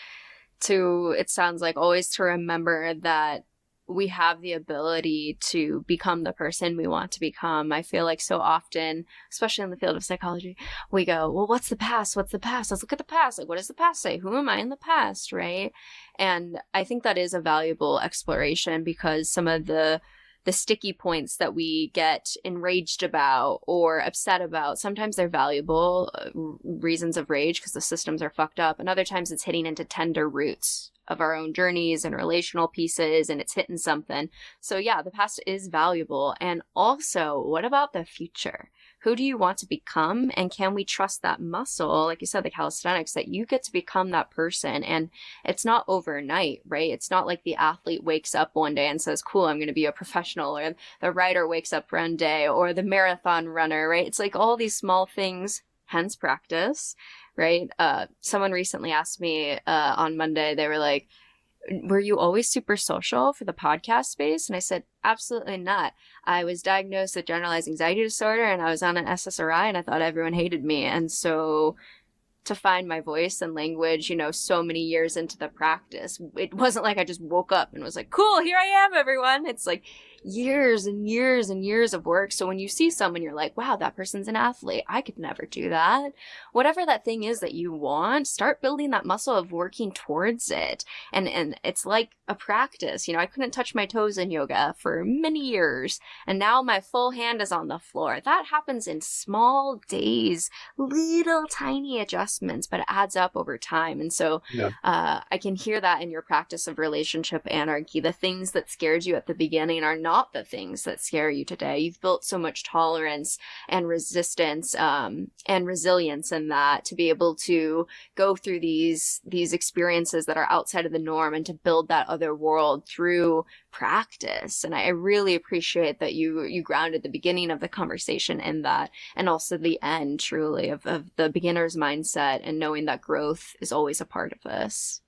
it sounds like, always to remember that we have the ability to become the person we want to become. I feel like so often, especially in the field of psychology, we go, well, what's the past? What's the past? Let's look at the past. Like, what does the past say? Who am I in the past? Right. And I think that is a valuable exploration, because some of the sticky points that we get enraged about or upset about, sometimes they're valuable reasons of rage because the systems are fucked up. And other times it's hitting into tender roots of our own journeys and relational pieces, and it's hitting something. So yeah, the past is valuable. And also, what about the future? who do you want to become? And can we trust that muscle, like you said, the calisthenics, that you get to become that person? And it's not overnight, right? It's not like the athlete wakes up one day and says, cool, I'm going to be a professional, or the writer wakes up one day, or the marathon runner, right? It's like all these small things, hence practice, right? Someone recently asked me on Monday, they were like, were you always super social for the podcast space? And I said, absolutely not. I was diagnosed with generalized anxiety disorder, and I was on an SSRI, and I thought everyone hated me. And so to find my voice and language, you know, so many years into the practice, it wasn't like I just woke up and was like, cool, here I am, everyone. It's like years and years and years of work. So when you see someone, you're like, wow, that person's an athlete. I could never do that. Whatever that thing is that you want, start building that muscle of working towards it. And it's like a practice. You know, I couldn't touch my toes in yoga for many years, and now my full hand is on the floor. That happens in small days, little tiny adjustments, but it adds up over time. And so I can hear that in your practice of relationship anarchy. The things that scared you at the beginning are not the things that scare you today. You've built so much tolerance and resistance and resilience in that to be able to go through these experiences that are outside of the norm and to build that other world through practice. And I really appreciate that you grounded the beginning of the conversation in that, and also the end, truly, of the beginner's mindset and knowing that growth is always a part of this.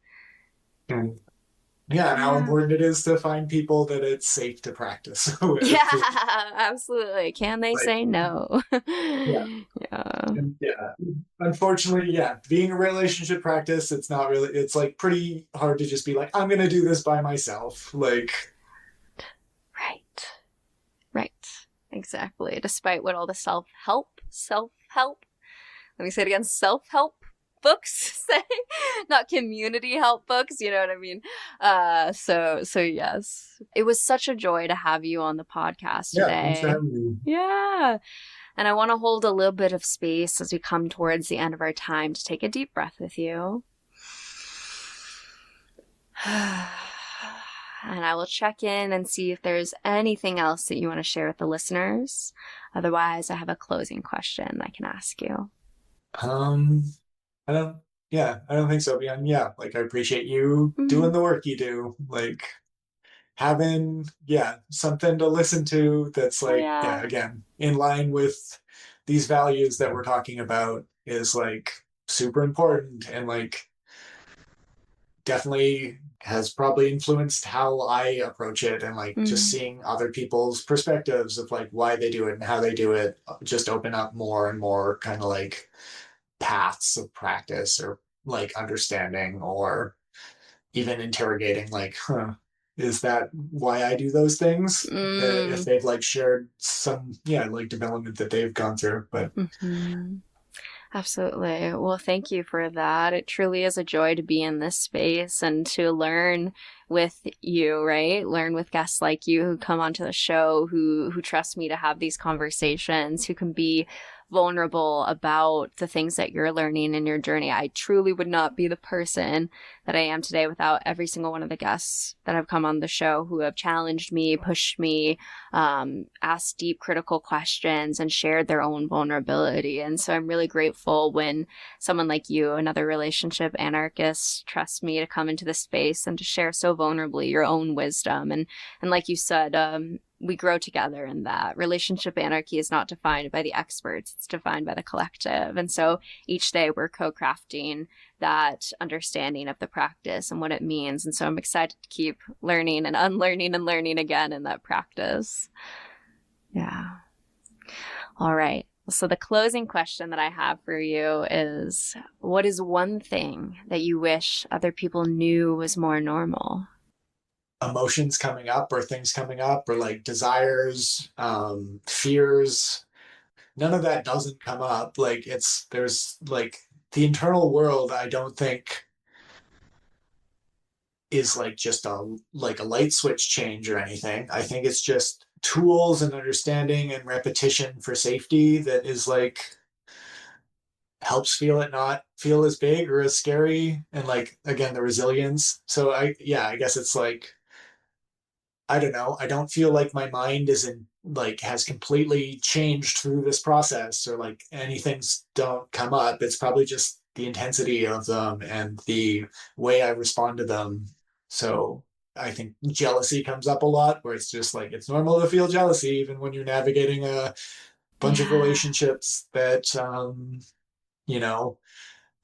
Yeah, and how important it is to find people that it's safe to practice with. Yeah, absolutely. Can they say no? Yeah. Yeah. Unfortunately, yeah, being a relationship practice, it's not really, it's like pretty hard to just be like, I'm going to do this by myself. Like, right. Exactly. Despite what all the self-help, let me say it again, self-help books say, not community help books, you know what I mean? So yes, it was such a joy to have you on the podcast today. Yeah, thanks for having me. Yeah. And I want to hold a little bit of space as we come towards the end of our time to take a deep breath with you. And I will check in and see if there's anything else that you want to share with the listeners. Otherwise, I have a closing question I can ask you. I don't think so. Beyond, like, I appreciate you doing the work you do, like having, something to listen to that's like, again, in line with these values that we're talking about is like super important, and like definitely has probably influenced how I approach it, and like just seeing other people's perspectives of like why they do it and how they do it just open up more and more kind of like paths of practice, or like understanding, or even interrogating like, is that why I do those things? If they've like shared some like development that they've gone through. But Absolutely. Well, thank you for that. It truly is a joy to be in this space and to learn with you, right? Learn with guests like you who come onto the show, who trust me to have these conversations, who can be vulnerable about the things that you're learning in your journey. I truly would not be the person that I am today without every single one of the guests that have come on the show who have challenged me, pushed me, asked deep critical questions, and shared their own vulnerability. And so I'm really grateful when someone like you, another relationship anarchist, trusts me to come into this space and to share so vulnerably your own wisdom. And like you said, we grow together in that. Relationship anarchy is not defined by the experts, it's defined by the collective. And so each day we're co-crafting that understanding of the practice and what it means. And so I'm excited to keep learning and unlearning and learning again in that practice. Yeah. All right. So the closing question that I have for you is, what is one thing that you wish other people knew was more normal? Emotions coming up, or things coming up, or like desires, fears, none of that doesn't come up. Like there's like the internal world, I don't think is like just a light switch change or anything. I think it's just tools and understanding and repetition for safety that is like helps it not feel as big or as scary, and like again the resilience. So I guess it's like, I don't know. I don't feel like my mind is like has completely changed through this process, or like any things don't come up, it's probably just the intensity of them and the way I respond to them. So I think jealousy comes up a lot, where it's just like it's normal to feel jealousy even when you're navigating a bunch of Yeah. relationships that you know,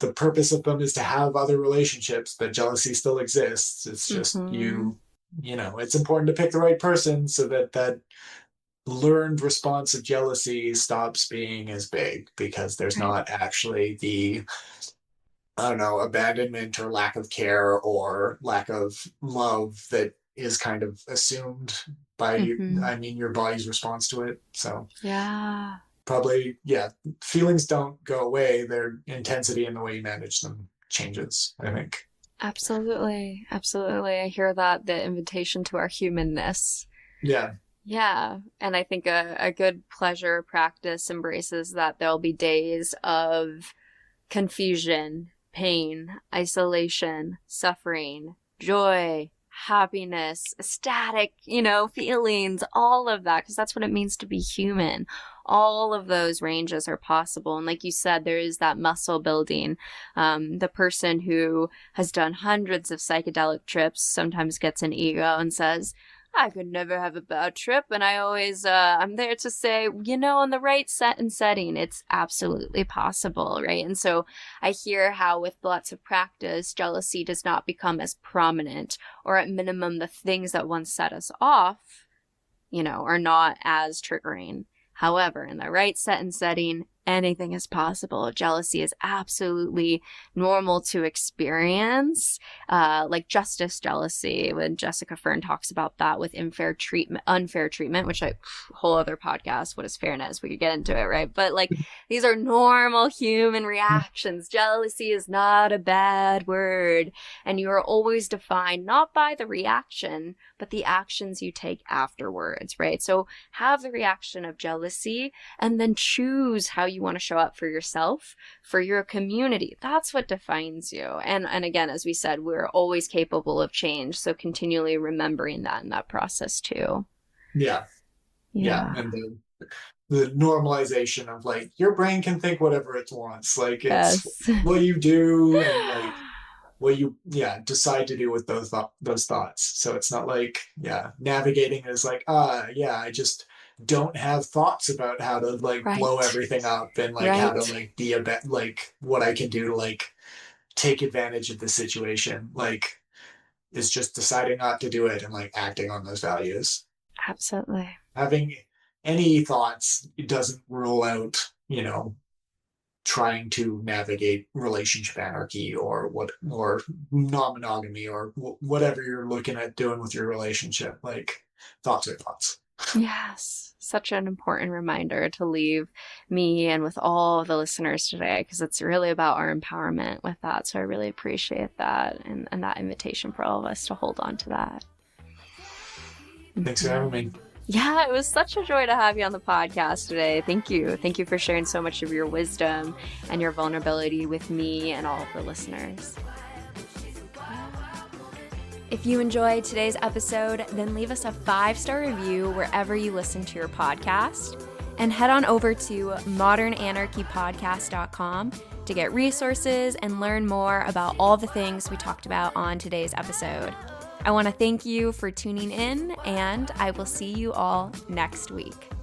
the purpose of them is to have other relationships, but jealousy still exists. It's just Mm-hmm. you know, it's important to pick the right person so that that learned response of jealousy stops being as big, because there's Right. not actually the, I don't know, abandonment or lack of care or lack of love that is kind of assumed by, Mm-hmm. I mean, your body's response to it. So Yeah. probably, yeah, feelings don't go away. Their intensity and the way you manage them changes, I think. Absolutely. Absolutely. I hear that, the invitation to our humanness. Yeah. Yeah. And I think a good pleasure practice embraces that there'll be days of confusion, pain, isolation, suffering, joy, happiness, ecstatic, feelings, all of that, because that's what it means to be human. All of those ranges are possible. And like you said, there is that muscle building. The person who has done hundreds of psychedelic trips sometimes gets an ego and says, I could never have a bad trip. And I always, I'm there to say, in the right set and setting, it's absolutely possible, right? And so I hear how with lots of practice, jealousy does not become as prominent, or at minimum, the things that once set us off, are not as triggering. However, in the right set and setting, anything is possible. Jealousy is absolutely normal to experience, like justice jealousy, when Jessica Fern talks about that with unfair treatment, which whole other podcast. What is fairness? We could get into it, right? But like, these are normal human reactions. Jealousy is not a bad word, and you are always defined not by the reaction, but the actions you take afterwards, right? So have the reaction of jealousy, and then choose how you want to show up for yourself, for your community. That's what defines you. And again, as we said, we're always capable of change. So continually remembering that in that process too. Yeah. Yeah. Yeah. And the normalization of like your brain can think whatever it wants. Like it's Yes. what you do and like what you decide to do with those thoughts. So it's not like navigating is like I just don't have thoughts about how to like blow Right. everything up and like how to Right. like be like what I can do to like take advantage of the situation. Like it's just deciding not to do it and like acting on those values. Absolutely. Having any thoughts doesn't rule out, trying to navigate relationship anarchy or non-monogamy or whatever you're looking at doing with your relationship. Like thoughts are thoughts. Yes. Such an important reminder to leave me and with all the listeners today, because it's really about our empowerment with that. So I really appreciate that, and that invitation for all of us to hold on to that. Thanks for having me. Yeah, it was such a joy to have you on the podcast today. Thank you. Thank you for sharing so much of your wisdom and your vulnerability with me and all of the listeners. If you enjoyed today's episode, then leave us a 5-star review wherever you listen to your podcast. And head on over to modernanarchypodcast.com to get resources and learn more about all the things we talked about on today's episode. I want to thank you for tuning in, and I will see you all next week.